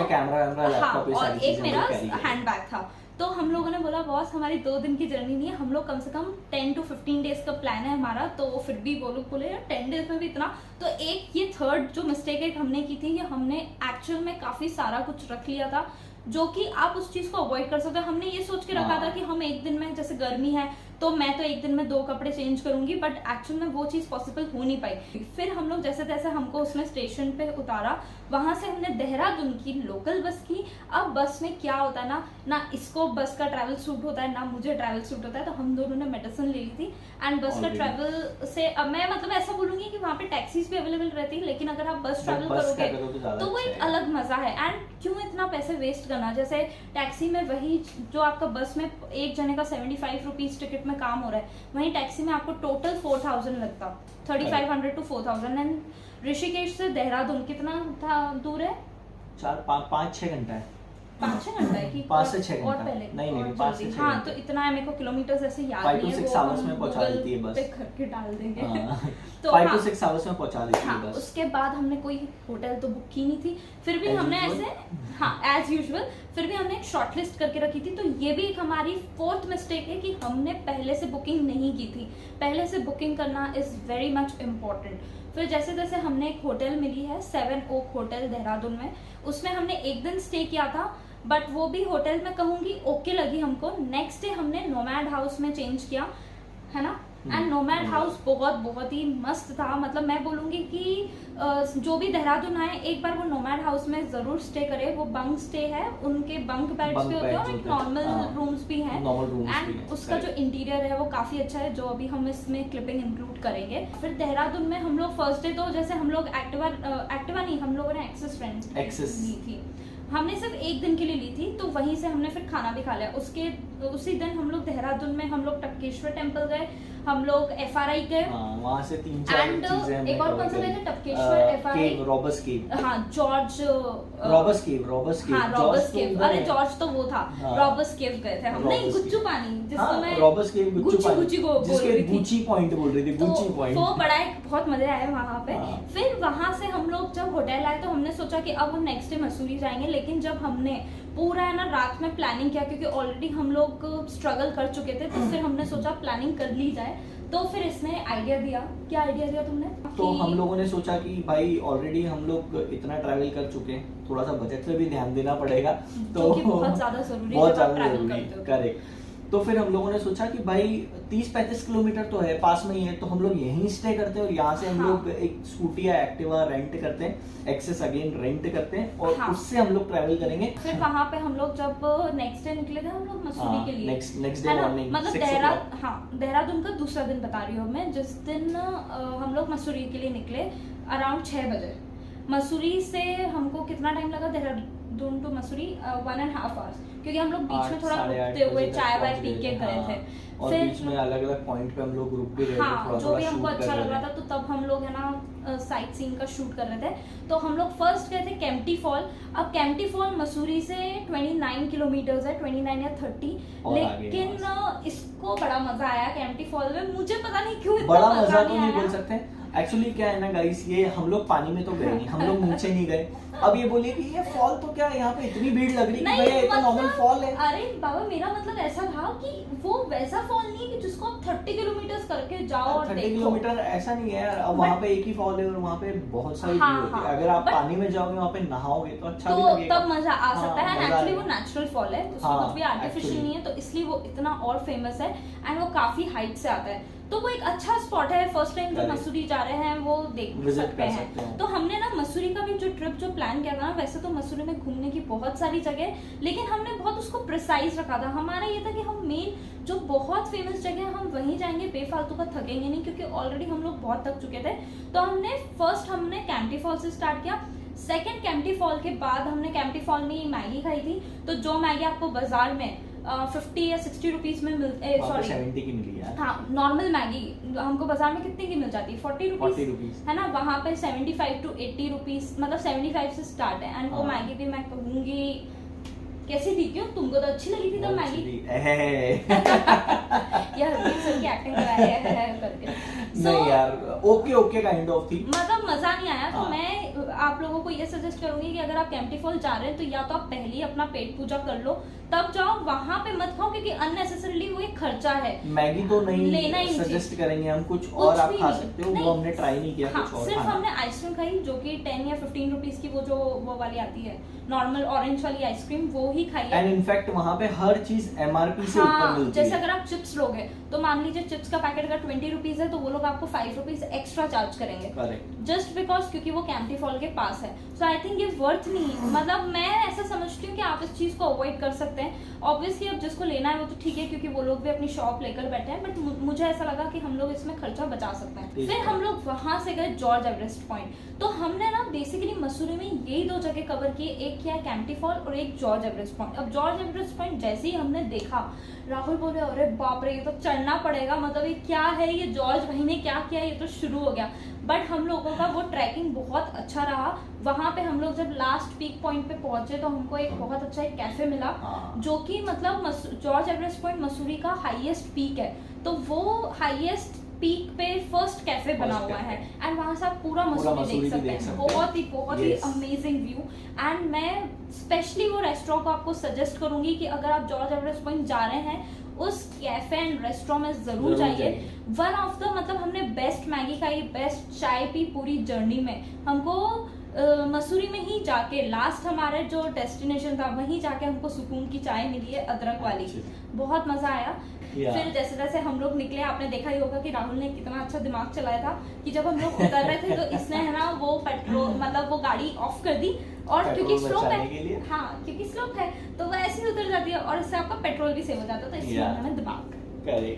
हाँ, और एक मेरा हैंड बैग था। तो हम लोगों ने बोला बॉस हमारी 2 दिन की जर्नी नहीं है, हम लोग कम से कम 10 to 15 डेज का प्लान है हमारा। तो फिर भी वो लोग बोले यार 10 डेज में भी इतना। तो एक ये थर्ड जो मिस्टेक एक हमने की थी, कि हमने एक्चुअल में काफी सारा कुछ रख लिया था, जो कि आप उस चीज को अवॉइड कर सकते हो। हमने ये सोच के रखा था कि हम एक दिन में, जैसे गर्मी है तो मैं तो एक दिन में 2 कपड़े चेंज करूंगी, बट एक्चुअल में वो चीज पॉसिबल हो नहीं पाई। फिर हम लोग जैसे तैसे हमको उसने स्टेशन पे उतारा, वहां से हमने देहरादून की लोकल बस की। अब बस में क्या होता है ना इसको बस का ट्रैवल सूट होता है ना मुझे ट्रैवल सूट होता है, तो हम दोनों ने मेडिसिन ले ली थी। एंड बस का ट्रैवल से अब मैं मतलब ऐसा बोलूंगी कि वहाँ पे टैक्सीज भी अवेलेबल रहती है, लेकिन अगर आप बस ट्रैवल करोगे तो वो एक अलग मजा है। एंड क्यों इतना पैसे वेस्ट करना, जैसे टैक्सी में वही जो आपका बस में एक जने का 75 रुपीज टिकट में काम हो रहा है, वहीं टैक्सी में आपको टोटल 4000 लगता, 3500 to 4000। एंड ऋषिकेश से देहरादून कितना था दूर है? 4-5-6 घंटा है, 5-6 घंटा है कि 5 से 6 घंटा, और पहले नहीं 5 से 6 हाँ, तो इतना है, मेरे को किलोमीटर्स ऐसे याद नहीं है, 5 to 6 आवर्स में पहुंचा देती है बस, पे करके डाल देंगे। तो 5 to 6 आवर्स में पहुंचा देती है बस। उसके बाद हमने कोई होटल तो बुक की नहीं थी, फिर भी हमने ऐसे एज यूजुअल फिर भी हमने एक शॉर्ट लिस्ट करके रखी थी। तो ये भी एक हमारी 4th मिस्टेक है कि हमने पहले से बुकिंग नहीं की थी। पहले से बुकिंग करना इज वेरी मच इम्पोर्टेंट। फिर जैसे जैसे हमने एक होटल मिली है 7 ओक होटल देहरादून में, उसमें हमने एक दिन स्टे किया था, बट वो भी होटल में कहूंगी ओके लगी हमको। नेक्स्ट डे हमने नोमैड हाउस में चेंज किया, है ना। एंड नोमैड हाउस बहुत ही मस्त था। मतलब मैं बोलूंगी कि जो भी देहरादून आए एक बार वो नोमैड हाउस में जरूर स्टे करे। वो बंक स्टे है, उनके बंक बेड्स भी होते हैं और नॉर्मल रूम्स भी हैं। एंड उसका जो इंटीरियर है वो काफी अच्छा है, जो अभी हम इसमें क्लिपिंग इंक्लूड करेंगे। फिर देहरादून में हम लोग फर्स्ट डे तो जैसे हम लोग एक्टिवा नहीं, हम लोगों ने एक्सेस रेंट ली थी। हमने सिर्फ एक दिन के लिए ली थी, तो वहीं से हमने फिर खाना भी खा लिया। उसी दिन हम लोग देहरादून में हम लोग टपकेश्वर टेम्पल गए, हम लोग FRI गए, वहाँ से 3-4 चीजें हमने एक और कौन सा गए थे? टपकेश्वर, FRI, रॉबर्स केव, हाँ जॉर्ज, रॉबर्स केव, अरे जॉर्ज तो वो था, रॉबर्स केव गए थे हम। नहीं, गुच्चू पानी, जिसको मैं रॉबर्स केव गुच्ची को बोल रही थी, गुच्ची पॉइंट बोल रही थी, गुच्ची पॉइंट। वो बड़ा एक बहुत मजे आए वहाँ पे। फिर वहाँ से हम लोग जब होटल आए तो हमने सोचा कि अब हम नेक्स्ट डे मसूरी जाएंगे, लेकिन जब हमने पूरा है ना रात में प्लानिंग किया, क्योंकि ऑलरेडी हम लोग स्ट्रगल कर चुके थे, तो फिर हमने सोचा प्लानिंग कर ली जाए। तो फिर इसने आइडिया दिया, क्या आइडिया दिया तुमने? तो हम लोगों ने सोचा कि भाई ऑलरेडी हम लोग इतना ट्रैवल कर चुके हैं, थोड़ा सा बजट पे भी ध्यान देना पड़ेगा, तो बहुत ज्यादा जरूरी है, करेक्ट। तो फिर हम लोगों ने सोचा कि भाई 30-35 किलोमीटर तो है, पास में ही है, तो हम लोग यहीं स्टे करते हैं और यहाँ से हम लोग एक स्कूटी या एक्टिवा रेंट करते हैं, एक्सेस अगेन रेंट करते हैं और उससे हम लोग ट्रैवल करेंगे। फिर वहाँ पे हम लोग जब नेक्स्ट डे निकले थे हम लोग मसूरी के लिए, नेक्स्ट डे मॉर्निंग, मतलब देहरादून का दूसरा दिन बता रही हूँ मैं। जिस दिन हम लोग मसूरी के लिए निकले अराउंड 6 बजे। मसूरी से हमको कितना टाइम लगा देहरादून टू मसूरी? 1.5 आवर्स, क्योंकि हम लोग बीच में थोड़ा रुकते हुए चाय वाय पी के गए थे। और बीच में अलग अलग पॉइंट पे हम लोग रुक भी रहे थे, थोड़ा जो भी हमको अच्छा लग रहा था। तो तब हम लोग है ना साइट सीन का शूट कर रहे थे। तो हम लोग फर्स्ट गए थे केम्प्टी फॉल। अब केम्प्टी फॉल मसूरी से 29 किलोमीटर्स है, 29 या 30, लेकिन इसको बड़ा मजा आया केम्प्टी फॉल में। मुझे पता नहीं क्यों इतना बड़ा मजा तो नहीं बोल सकते, एक्चुअली क्या है ना गाइस, ये हम लोग पानी में तो गए नहीं, हम लोग नीचे नहीं गए। अब ये बोलिए कि ये फॉल तो क्या यहाँ पे इतनी भीड़ लग रही कि भैया ये तो नॉर्मल फॉल है। अरे बाबा मेरा मतलब ऐसा था कि वो वैसा फॉल नहीं है कि जिसको आप 30 किलोमीटर करके जाओ और 30 देखो। किलोमीटर ऐसा नहीं है यार, अब वहाँ पे एक ही फॉल है और वहाँ पे बहुत सारी भीड़ हाँ, होती है। हाँ, अगर आप but- पानी में जाओगे वहाँ पे नहाओगे तो अच्छा भी तो लगेगा, तब मजा आ सकता है। मजा एक्चुअली वो आएगा। नेचुरल फॉल है, उसमें हाँ, कुछ भी आर्टिफिशियल actually। नहीं है, तो इसलिए वो इतना और फेमस है एंड वो काफी हाइट से आता है। तो वो एक अच्छा स्पॉट है, फर्स्ट टाइम जो Correct। मसूरी जा रहे हैं वो देख Visit सकते कर हैं। सकते हैं। तो हमने ना मसूरी का भी जो ट्रिप जो प्लान किया था ना, वैसे तो मसूरी में घूमने की बहुत सारी जगह है, लेकिन हमने बहुत उसको प्रिसाइज रखा था। हमारा ये था कि हम मेन जो बहुत फेमस जगह है हम वहीं जाएंगे, बेफालतू का थकेंगे नहीं, क्योंकि ऑलरेडी हम लोग बहुत थक चुके थे। तो हमने कैंटी फॉल से स्टार्ट किया। सेकेंड कैंटी फॉल के बाद हमने कैंटी फॉल में मैगी खाई थी। तो जो मैगी आपको बाजार में 50 या 60 रुपीज में सॉरी 70 की मिली यार। हाँ, नॉर्मल मैगी हमको बाजार में कितने की मिल जाती है? 40 रुपीज है ना। वहाँ पे 75 to 80 रुपीज, मतलब 75 से स्टार्ट है। एंड वो हाँ। मैगी भी मैं कहूंगी कैसी थी, क्यों तुमको तो अच्छी लगी थी तो मैगी? यार सर की एक्टिंग करके नहीं यार, ओके काइंड ऑफ थी, मतलब मजा नहीं आया। तो हाँ। मैं आप लोगों को ये सजेस्ट करूंगी कि अगर आप कैंटी फॉल जा रहे हैं तो या तो आप पहले ही अपना पेट पूजा कर लो, तब जाओ। वहां पे मत खाओ क्योंकि अननेसेसरली वो एक खर्चा है। मैगी तो लेना ही नहीं नहीं सजेस्ट चाहिए। करेंगे हम, कुछ और आप भी खा नहीं। सकते हो, नहीं। वो हमने ट्राई नहीं किया। हाँ, कुछ और सिर्फ खाना। हमने आइसक्रीम खाई जो कि 10 या 15 रुपीज की वो वाली आती है, नॉर्मल ऑरेंज वाली आइसक्रीम, वो ही खाई है। एंड इनफैक्ट वहाँ पे हर चीज MRP से ऊपर हाँ, मिलती जैसे है। अगर आप चिप्स लोगे तो मान लीजिए चिप्स का पैकेट अगर 20 रुपीज है तो वो लोग आपको 5 रुपीज एक्स्ट्रा चार्ज करेंगे, करेक्ट। जस्ट बिकॉज क्योंकि वो कैंटी फॉल के पास है। सो आई थिंक ये वर्थ नहीं, मतलब मैं ऐसा समझती हूँ कि आप इस चीज को अवॉइड कर सकते हैं। ऑब्वियसली अब जिसको लेना है वो तो ठीक है, क्योंकि वो लोग भी अपनी शॉप लेकर बैठे हैं, बट मुझे ऐसा लगा कि हम लोग इसमें खर्चा बचा सकते हैं। फिर हम लोग वहां से गए जॉर्ज एवरेस्ट पॉइंट। तो हमने ना बेसिकली मसूरी में यही 2 जगह कवर किए, एक किया कैंटी फॉल और एक जॉर्ज एवरेस्ट पॉइंट। अब जॉर्ज एवरेस्ट पॉइंट जैसे ही हमने देखा, राहुल बोले अरे बाप रे ये तो चढ़ना पड़ेगा, मतलब ये क्या है, ये जॉर्ज भाई ने क्या किया, ये तो शुरू हो गया। बट हम लोगों का वो ट्रैकिंग बहुत अच्छा रहा। वहां पे हम लोग जब लास्ट पीक पॉइंट पे पहुंचे तो हमको एक बहुत अच्छा एक कैफे मिला, जो कि मतलब जॉर्ज एवरेस्ट पॉइंट मसूरी का हाईएस्ट पीक है। तो वो हाईएस्ट पीक पे फर्स्ट कैफे बना हुआ है एंड वहां से आप पूरा मसूरी देख सकते हैं। बहुत ही अमेजिंग व्यू। एंड मैं स्पेशली वो रेस्टोरेंट को आपको सजेस्ट करूंगी कि अगर आप जॉर्ज एवरेस्ट पॉइंट जा रहे हैं उस कैफे एंड रेस्टोरेंट में जरूर जाइए। वन ऑफ द मतलब हमने बेस्ट मैगी खाई, बेस्ट चाय पी पूरी जर्नी में। हमको मसूरी में ही जाके लास्ट हमारे जो डेस्टिनेशन था वहीं जाके हमको सुकून की चाय मिली है, अदरक वाली, बहुत मजा आया। फिर जैसे जैसे हम लोग निकले, आपने देखा ही होगा कि राहुल ने कितना अच्छा दिमाग चलाया था कि जब हम लोग उतर रहे थे तो इसने है ना वो पेट्रोल मतलब वो गाड़ी ऑफ कर दी, और क्योंकि स्लोप है, हाँ क्योंकि स्लोप है तो वो ऐसे ही उतर जाती है और इससे आपका पेट्रोल भी सेव हो जाता है। तो इसलिए उन्होंने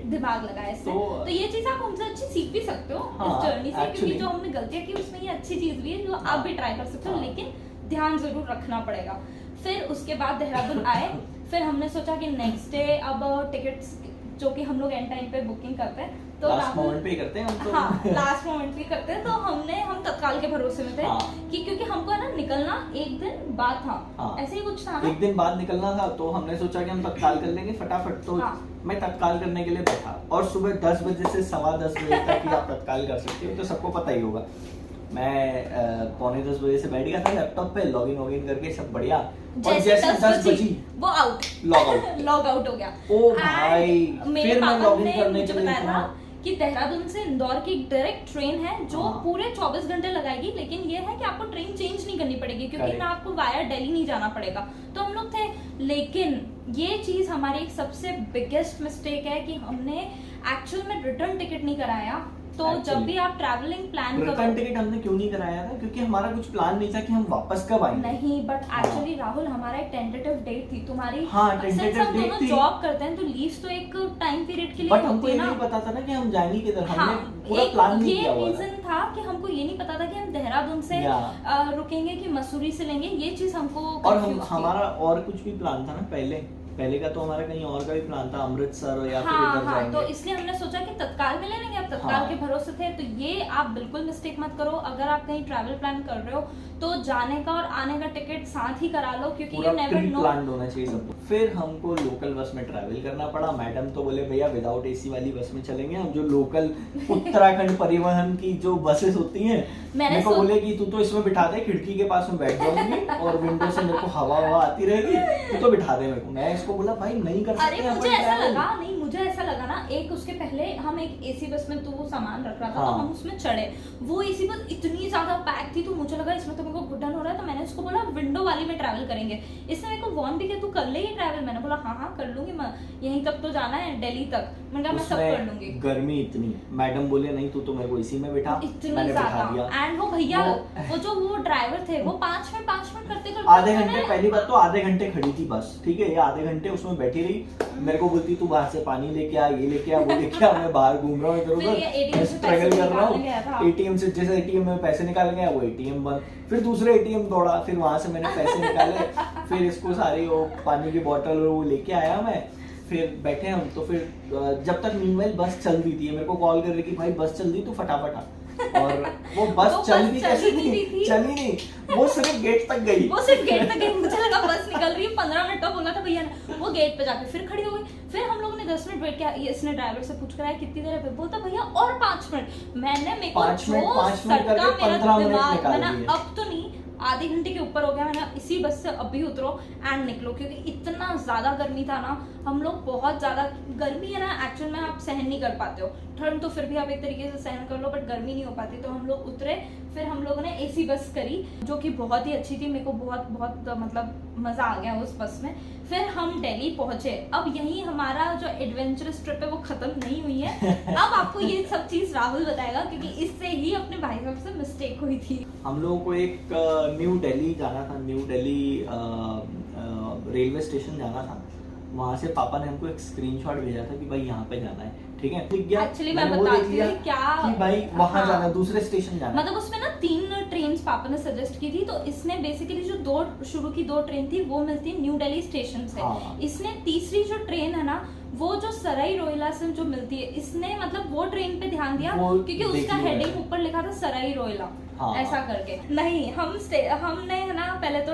दिमाग लगाया इसमें। तो ये चीज आप हमसे अच्छी सीख भी सकते हो इस जर्नी से, क्योंकि जो हमने गलतियां की उसमें ये अच्छी चीज भी है जो आप भी ट्राई कर सकते हो, लेकिन ध्यान जरूर रखना पड़ेगा। फिर उसके बाद देहरादून आए। फिर हमने सोचा कि नेक्स्ट डे अब टिकट्स जो कि हम लोग एंड टाइम पे बुकिंग करते हैं तो लास्ट मोमेंट पे करते हैं हम तो। हाँ, लास्ट मोमेंट पे करते हैं। तो हम तत्काल के भरोसे में थे कि क्योंकि हमको है ना निकलना एक दिन बाद था, ऐसे ही कुछ था ना, एक दिन बाद निकलना था। तो हमने सोचा कि हम तत्काल कर लेंगे फटाफट। तो मैं तत्काल करने के लिए बैठा और सुबह 10 बजे से 10:15 बजे तक ही आप तत्काल कर सकते हो, तो सबको पता ही होगा। मैं 9:45 बजे से बैठ गया था लैपटॉप पे, लॉगिन करके सब बढ़िया। और जैसे 10 बजी वो आउट लॉग आउट हो गया। ओ भाई, फिर मैं लॉगिन करने के लिए बताया कि देहरादून से इंदौर की डायरेक्ट ट्रेन है जो पूरे 24 घंटे लगाएगी, लेकिन ये है कि आपको ट्रेन चेंज नहीं करनी पड़ेगी क्योंकि ना आपको वाया दिल्ली नहीं जाना पड़ेगा। तो हम लोग थे, लेकिन ये चीज हमारी एक सबसे बिगेस्ट मिस्टेक है कि हमने एक्चुअल में रिटर्न टिकट नहीं कराया। तो जब भी आप ट्रैवलिंग प्लान करो, रिटर्न टिकट हमने क्यों नहीं कराया था? क्योंकि हमारा कुछ प्लान नहीं था कि हम वापस कब आएंगे। नहीं, बट एक्चुअली राहुल हमारा एक टेंटेटिव डेट थी तुम्हारी। टेंटेटिव हम दोनों जॉब करते हैं तो लीव्स तो एक टाइम पीरियड के लिए बट हमको ये नहीं पता था ना कि हम जाएंगे किधर। हमने पूरा प्लान नहीं किया हुआ था। ये रीजन था कि हमको ये नहीं पता था कि हम देहरादून से रुकेंगे कि मसूरी से लेंगे, ये चीज हमको और हमारा और कुछ भी प्लान था ना पहले पहले का तो हमारा कहीं और का भी प्लान था, अमृतसर या फिर हाँ इधर हाँ, जाएंगे। तो इसलिए हमने सोचा कि तत्काल में ले लेंगे, अब तत्काल हाँ। के भरोसे थे। तो ये आप बिल्कुल मिस्टेक मत करो, अगर आप कहीं ट्रैवल प्लान कर रहे हो तो जाने का और आने का टिकट साथ ही करा लो, क्योंकि पूरा you never pre know. Plan होना चाहिए सब कुछ। फिर हमको लोकल बस में ट्रैवल करना पड़ा। मैडम तो बोले भैया विदाउट एसी वाली बस में चलेंगे हम, जो लोकल उत्तराखंड परिवहन की जो बसेस होती हैं। मेरे को बोले कि तू तो इसमें बिठा दे, खिड़की के पास में बैठ जाऊंगी और विंडो से मेरे को हवा आती रहेगी, तू तो बिठा दे मेरे को। मैं इसको बोला भाई नहीं कर सकते। अरे मुझे ऐसा लगा, नहीं मुझे ऐसा लगा ना, एक उसके पहले हम एक एसी बस में, तू वो सामान रख रहा था, हाँ। तो हम उसमें चढ़े, वो एसी बस इतनी ज्यादा पैक थी, तो मुझे लगा इसमें तो मेरे को घुटन हो रहा है, तो मैंने उसको बोला विंडो वाली में ट्रैवल करेंगे। इसने मेरे को वार्न भी किया, तू कर लेगी ट्रैवल? मैंने बोला हाँ हाँ कर लूंगी, मैं यहीं तक तो जाना है, दिल्ली तक। मैंने कहा मैं सब कर लूंगी। गर्मी इतनी, मैडम बोले नहीं तू तो मेरे को इसी में बिठा, इतनी मैंने बिठा ज्यादा। दिया। एंड वो भैया वो जो वो ड्राइवर थे, वो 5 मिनट करते करते आधे घंटे, पहली बात तो आधे घंटे खड़ी थी बस, ठीक है, ये आधे घंटे उसमें बैठी रही। मेरे को बोलती तू बाहर से पानी लेके आ, ये लेके आ, वो लेके आ। मैं बाहर घूम रहा हूँ इधर उधर, स्ट्रगल कर रहा हूँ। एटीएम से, जैसे एटीएम में पैसे निकाल गया, वो एटीएम बंद, फिर दूसरे एटीएम दौड़ा, फिर वहां से मैंने पैसे निकाले, फिर इसको सारी वो पानी की बोतल वो लेके आया मैं। फिर बैठे हम, तो फिर जब तक मीनवाइल बस चल रही थी, मेरे को कॉल कर रही कि भाई बस चल रही, तू फटाफट आ। और वो बस चल भी कैसे नहीं, चली नहीं, वो सिर्फ गेट तक गई। वो सिर्फ गेट तक गई, मुझे लगा बस निकल रही है। 15 मिनट का बोला था भैया ने, वो गेट पे जाके फिर खड़ी हो गई। फिर हम लोगों ने 10 मिनट वेट किया, इसने ड्राइवर से पूछ कर आया कितनी देर है, बोलता भैया और 5 मिनट। मैंने मेरे को 5 मिनट सटका करके मेरा 15 मिनट दिमाग, निकाल मैंने दिए। अब तो नहीं, आधे घंटे के ऊपर हो गया। मैंने इसी बस से अभी उतरो एंड निकलो, क्योंकि इतना ज्यादा गर्मी था ना। हम लोग बहुत ज्यादा गर्मी है ना, एक्चुअल में आप सहन नहीं कर पाते हो। ठंड तो फिर भी आप एक तरीके से सहन कर लो, बट गर्मी नहीं हो पाती। तो हम लोग उतरे, फिर हम लोगों ने एसी बस करी, जो कि बहुत ही अच्छी थी। मेरे को बहुत मतलब मजा आ गया उस बस में। फिर हम दिल्ली पहुंचे। अब यही हमारा जो एडवेंचरस ट्रिप है वो खत्म नहीं हुई है। अब आपको ये सब चीज राहुल बताएगा, क्योंकि इससे ही अपने भाई साहब से मिस्टेक हुई थी। हम लोगों को एक न्यू दिल्ली जाना था, न्यू दिल्ली रेलवे स्टेशन जाना था। वहां से पापा ने हमको एक स्क्रीनशॉट भेजा था कि भाई यहाँ पे जाना है, ठीक है। एक्चुअली मैं बताती हूँ क्या कि भाई वहां हाँ। जाना, दूसरे स्टेशन जाना। मतलब उसमें ना 3 ट्रेन पापा ने सजेस्ट की थी। तो इसने बेसिकली जो शुरू की 2 ट्रेन थी वो मिलती न्यू दिल्ली स्टेशन से। हाँ। इसने तीसरी जो ट्रेन है ना, वो जो सराई रोहिला से जो मिलती है, इसने मतलब वो ट्रेन पे ध्यान दिया, क्योंकि उसका हेडिंग ऊपर लिखा था सराई रोहिला। हाँ। ऐसा करके नहीं, हमने है ना, पहले तो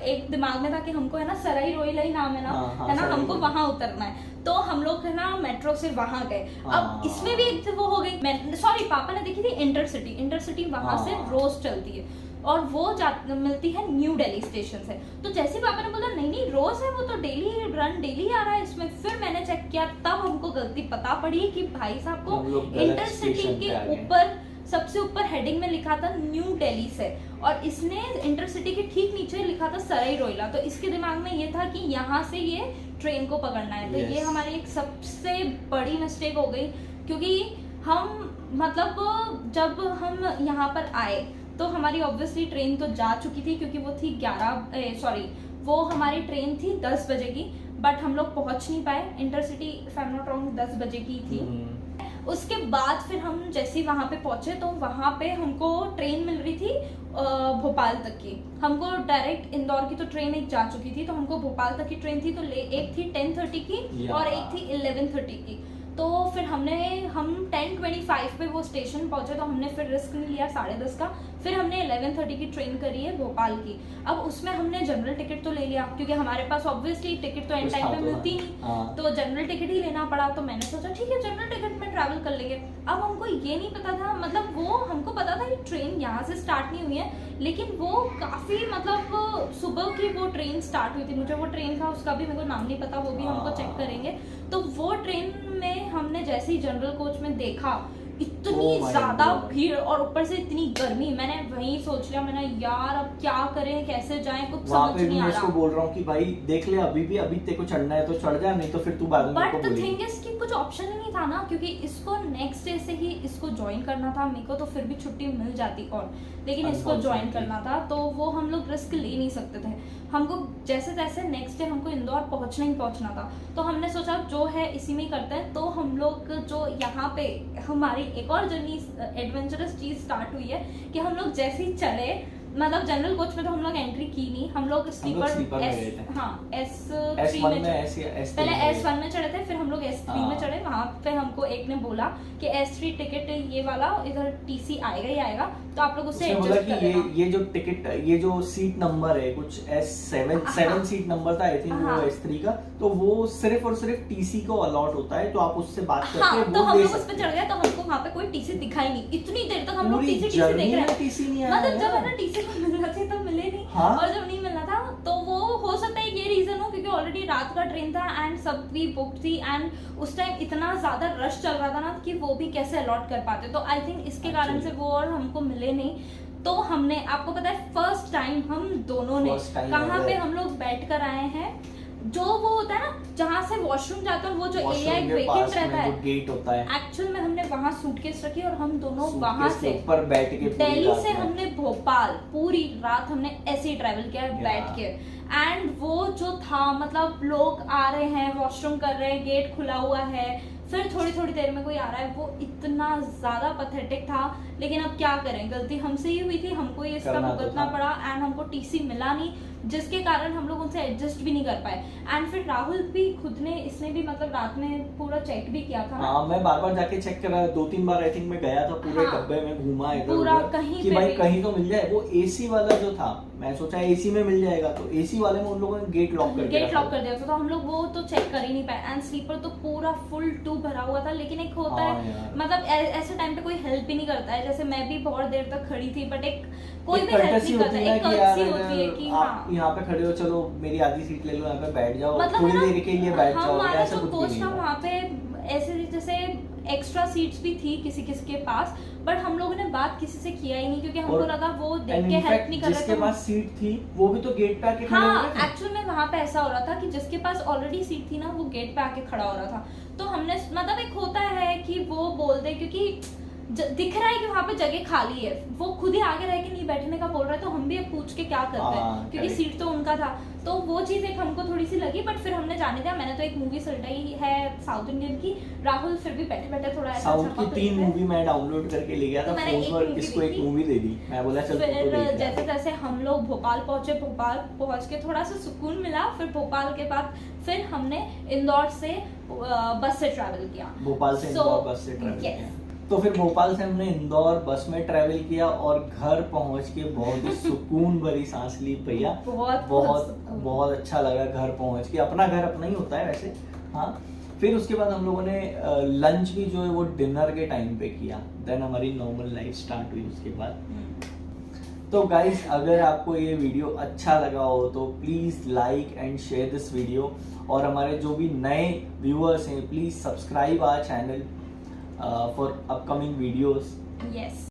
एक दिमाग में था कि हमको है ना सराई रोहिला ही नाम है ना, हाँ, है ना, सराई हमको रोहिला। वहां उतरना है। तो हम लोग है ना मेट्रो से वहां गए। हाँ। अब इसमें भी एक वो हो गई, सॉरी पापा ने देखी थी इंटरसिटी वहां से हाँ। रोज चलती है, और वो मिलती है न्यू दिल्ली स्टेशन से। तो जैसे ही पापा ने बोला नहीं रोज है, वो तो डेली आ रहा है इसमें। फिर मैंने चेक किया, तब हमको गलती पता पड़ी कि भाई साहब को इंटरसिटी के ऊपर, सबसे ऊपर हेडिंग में लिखा था न्यू दिल्ली से, और इसने इंटरसिटी के ठीक नीचे लिखा था सराई रोहिला। तो इसके दिमाग में ये था कि यहाँ से ये ट्रेन को पकड़ना है। तो ये हमारी एक सबसे बड़ी मिस्टेक हो गई, क्योंकि हम मतलब जब हम यहाँ पर आए तो हमारी ऑब्वियसली ट्रेन तो जा चुकी थी, क्योंकि वो थी वो हमारी ट्रेन थी 10 बजे की, बट हम लोग पहुंच नहीं पाए। Intercity if I am not wrong 10 बजे की थी। उसके बाद फिर हम जैसे ही वहां पे पहुंचे, तो वहां पे हमको ट्रेन मिल रही थी भोपाल तक की। हमको डायरेक्ट इंदौर की तो ट्रेन एक जा चुकी थी, तो हमको भोपाल तक की ट्रेन थी। तो एक थी 10:30 की और एक थी 11:30 की। तो फिर हम 10:25 पे वो स्टेशन पहुंचे, तो हमने फिर रिस्क नहीं लिया 10:30 का। फिर हमने 11:30 की ट्रेन करी है भोपाल की। अब उसमें हमने जनरल टिकट तो ले लिया, क्योंकि हमारे पास ऑब्वियसली टिकट तो एंड टाइम पे मिलती नहीं, तो जनरल टिकट ही लेना पड़ा। तो मैंने सोचा ठीक है जनरल टिकट में ट्रैवल कर लेंगे। अब हमको ये नहीं पता था, मतलब वो हमको पता था कि ट्रेन यहाँ से स्टार्ट नहीं हुई है, लेकिन वो काफी मतलब सुबह की वो ट्रेन स्टार्ट हुई थी। मुझे वो ट्रेन था उसका भी मेरे को नाम नहीं पता, वो भी हमको चेक करेंगे। तो वो ट्रेन में हमने जैसे ही जनरल कोच में देखा, इतनी ज्यादा भीड़ और ऊपर से इतनी गर्मी। मैंने वही सोच लिया, मैंने यार अब क्या करें, कैसे जाएं, कुछ समझ नहीं आ रहा। मैं बोल रहा हूँ कि भाई देख ले, अभी तेरे को चढ़ना है तो चढ़ जा, नहीं तो फिर तू बाद में बट द थिंग इज कि कुछ ऑप्शन ही नहीं था ना, क्योंकि इसको नेक्स्ट डे से ही इसको ज्वाइन करना था। मेरे को तो फिर भी छुट्टी मिल जाती और, लेकिन इसको ज्वाइन करना था, तो वो हम लोग रिस्क ले नहीं सकते थे। हमको जैसे तैसे नेक्स्ट डे हमको इंदौर पहुंचना था। तो हमने सोचा जो है इसी में ही करते हैं। तो हम लोग जो यहाँ पे हमारी एक और जर्नी एडवेंचरस चीज स्टार्ट हुई है कि हम लोग जैसे ही चले मतलब जनरल कोच में तो हम लोग एंट्री की नहीं, हम लोग स्लीपर स्लीपर में गए थे। हाँ S3 S1 में में पहले S1 में चढ़े थे, फिर हम लोग S3 में हाँ। चढ़े। वहाँ पे हमको एक ने बोला कि S3 टिकट ये वाला इधर TC आएगा ही आएगा, तो आप लोग उससे उसने बोला एडजस्ट कि कर लेना। ये जो टिकट, ये जो सीट नंबर है कुछ S7 हाँ। सीट नंबर था आई थिंक वो हाँ। S3 का, तो वो सिर्फ और सिर्फ टीसी को अलॉट होता है, तो आप उससे बात करके हाँ, तो वो हम ले लोग उस पे सकते चढ़ हैं। गए, तो हमको वहाँ पे कोई टीसी दिखाई नहीं, इतनी देर तक हम लोग पूरी टीसी जर्नी देख रहे में हैं। टीसी नहीं आया मतलब जब यार। है ना टीसी को मिलना चाहिए तो मिले नहीं। हाँ। और जब नहीं मिलना था तो वो हो सकता है ये रीजन हो क्योंकि ऑलरेडी रात का ट्रेन था एंड सब भी बुक थी, एंड उस टाइम इतना ज्यादा रश चल रहा था ना कि वो भी कैसे अलॉट कर पाते, तो आई थिंक इसके कारण से वो और हमको मिले नहीं। तो हमने, आपको पता है फर्स्ट टाइम हम दोनों ने First time कहाँ ever। पे हम लोग बैठ कर आए हैं, जो वो होता है ना जहाँ से वॉशरूम जाता है, वो जो एरिया एक वेकेंट रहता है, गेट होता है, एक्चुअल में हमने वहाँ सूटकेस रखी और हम दोनों सूटकेस वहाँ के से ऊपर बैठ के पूरी दिल्ली रात से में। हमने भोपाल पूरी रात हमने ऐसे ही ट्रैवल किया है Yeah. बैठ के। एंड वो जो था मतलब लोग आ रहे हैं, वॉशरूम कर रहे हैं, गेट खुला हुआ है, फिर थोड़ी थोड़ी देर में कोई आ रहा है, वो इतना ज्यादा पथेटिक था। लेकिन अब क्या करें, गलती हमसे ही हुई थी, हमको ये इसका करना तो भुगतना था। पड़ा एंड हमको टीसी मिला नहीं, जिसके कारण हम लोग उनसे एडजस्ट भी नहीं कर पाए। एंड फिर राहुल भी खुद ने, इसने भी मतलब रात में पूरा चेक भी किया था ना। हाँ, मैं बार बार जाके चेक करा, 2-3 बार आई थिंक मैं गया था, पूरे हाँ। डब्बे में घूमा इधर पूरा उधर कहीं कि पे भाई भी। कहीं तो मिल जाए। वो एसी वाला जो था, मैं सोचा एसी में मिल जाएगा, तो एसी वाले में उन लोगों ने गेट लॉक कर दिया, गेट लॉक कर दिया था, तो हम लोग वो तो चेक कर ही नहीं पाए। एंड स्लीपर तो पूरा फुल टू भरा हुआ था। लेकिन एक होता हाँ है यार। मतलब ऐसे टाइम पे कोई हेल्प ही नहीं करता है, जैसे मैं भी बहुत देर तक खड़ी थी, बट एक कोई एक भी हेल्प courtesy नहीं होती करता, है ना एक कि यार courtesy होती है कि आप हाँ यहाँ पे खड़े हो, चलो मेरी आधी सीट ले लो, यहाँ पे बैठ जाओ, मतलब थोड़ी है ना, देर के लिए बैठ जाओ, हमारा ऐसा जो कुछ भी कोच नहीं था था। वहाँ पे ऐसे जैसे एक्स्ट्रा सीट्स भी थी किसी किसी के पास, बट हम लोगों ने बात किसी से किया ही नहीं क्योंकि हमको और लगा वो देख And के in हेल्प fact, नहीं कर रहे जिसके थे। पास सीट थी वो भी तो गेट पे आके खड़े हाँ, हुए थे। एक्चुअल में वहाँ पे ऐसा हो रहा था कि जिसके पास ऑलरेडी सीट थी ना, वो गेट पे आके खड़ा हो रहा था। तो हमने मतलब एक होता है कि वो बोल दे, क्योंकि दिख रहा है कि वहाँ पे जगह खाली है, वो खुद ही आगे रह के नहीं बैठने का बोल रहा है, तो हम भी अब पूछ के क्या करते हैं, हाँ, क्योंकि correct। सीट तो उनका था। तो वो चीज एक हमको थोड़ी सी लगी, बट फिर हमने जाने दिया। मैंने तो एक मूवी सलटाई है साउथ इंडियन की, राहुल फिर भी बैठे बैठे थोड़ा ऐसा साउथ की छपा 3 करते मूवी मैं डाउनलोड करके ले गया था तो मैंने फोन एक पर, movie इसको एक देखी। मूवी दे दी, मैं बोला चल तू तो फिर देख ले। जैसे तैसे हम लोग भोपाल पहुंचे, भोपाल पहुंच के थोड़ा सा सुकून मिला। फिर भोपाल के बाद फिर हमने इंदौर से बस से ट्रैवल किया, भोपाल से So, इंदौर बस से ट्रैवल yes। किया। तो फिर भोपाल से हमने इंदौर बस में ट्रैवल किया और घर पहुंच के बहुत ही सुकून भरी सांस ली भैया। बहुत बहुत सुकून। बहुत अच्छा लगा घर पहुंच के। अपना घर अपना ही होता है वैसे। हाँ, फिर उसके बाद हम लोगों ने लंच भी जो है वो डिनर के टाइम पे किया, देन हमारी नॉर्मल लाइफ स्टार्ट हुई उसके बाद। तो गाइस, अगर आपको ये वीडियो अच्छा लगा हो तो please like and share this video, और हमारे जो भी नए व्यूअर्स हैं please subscribe our channel for upcoming videos. Yes.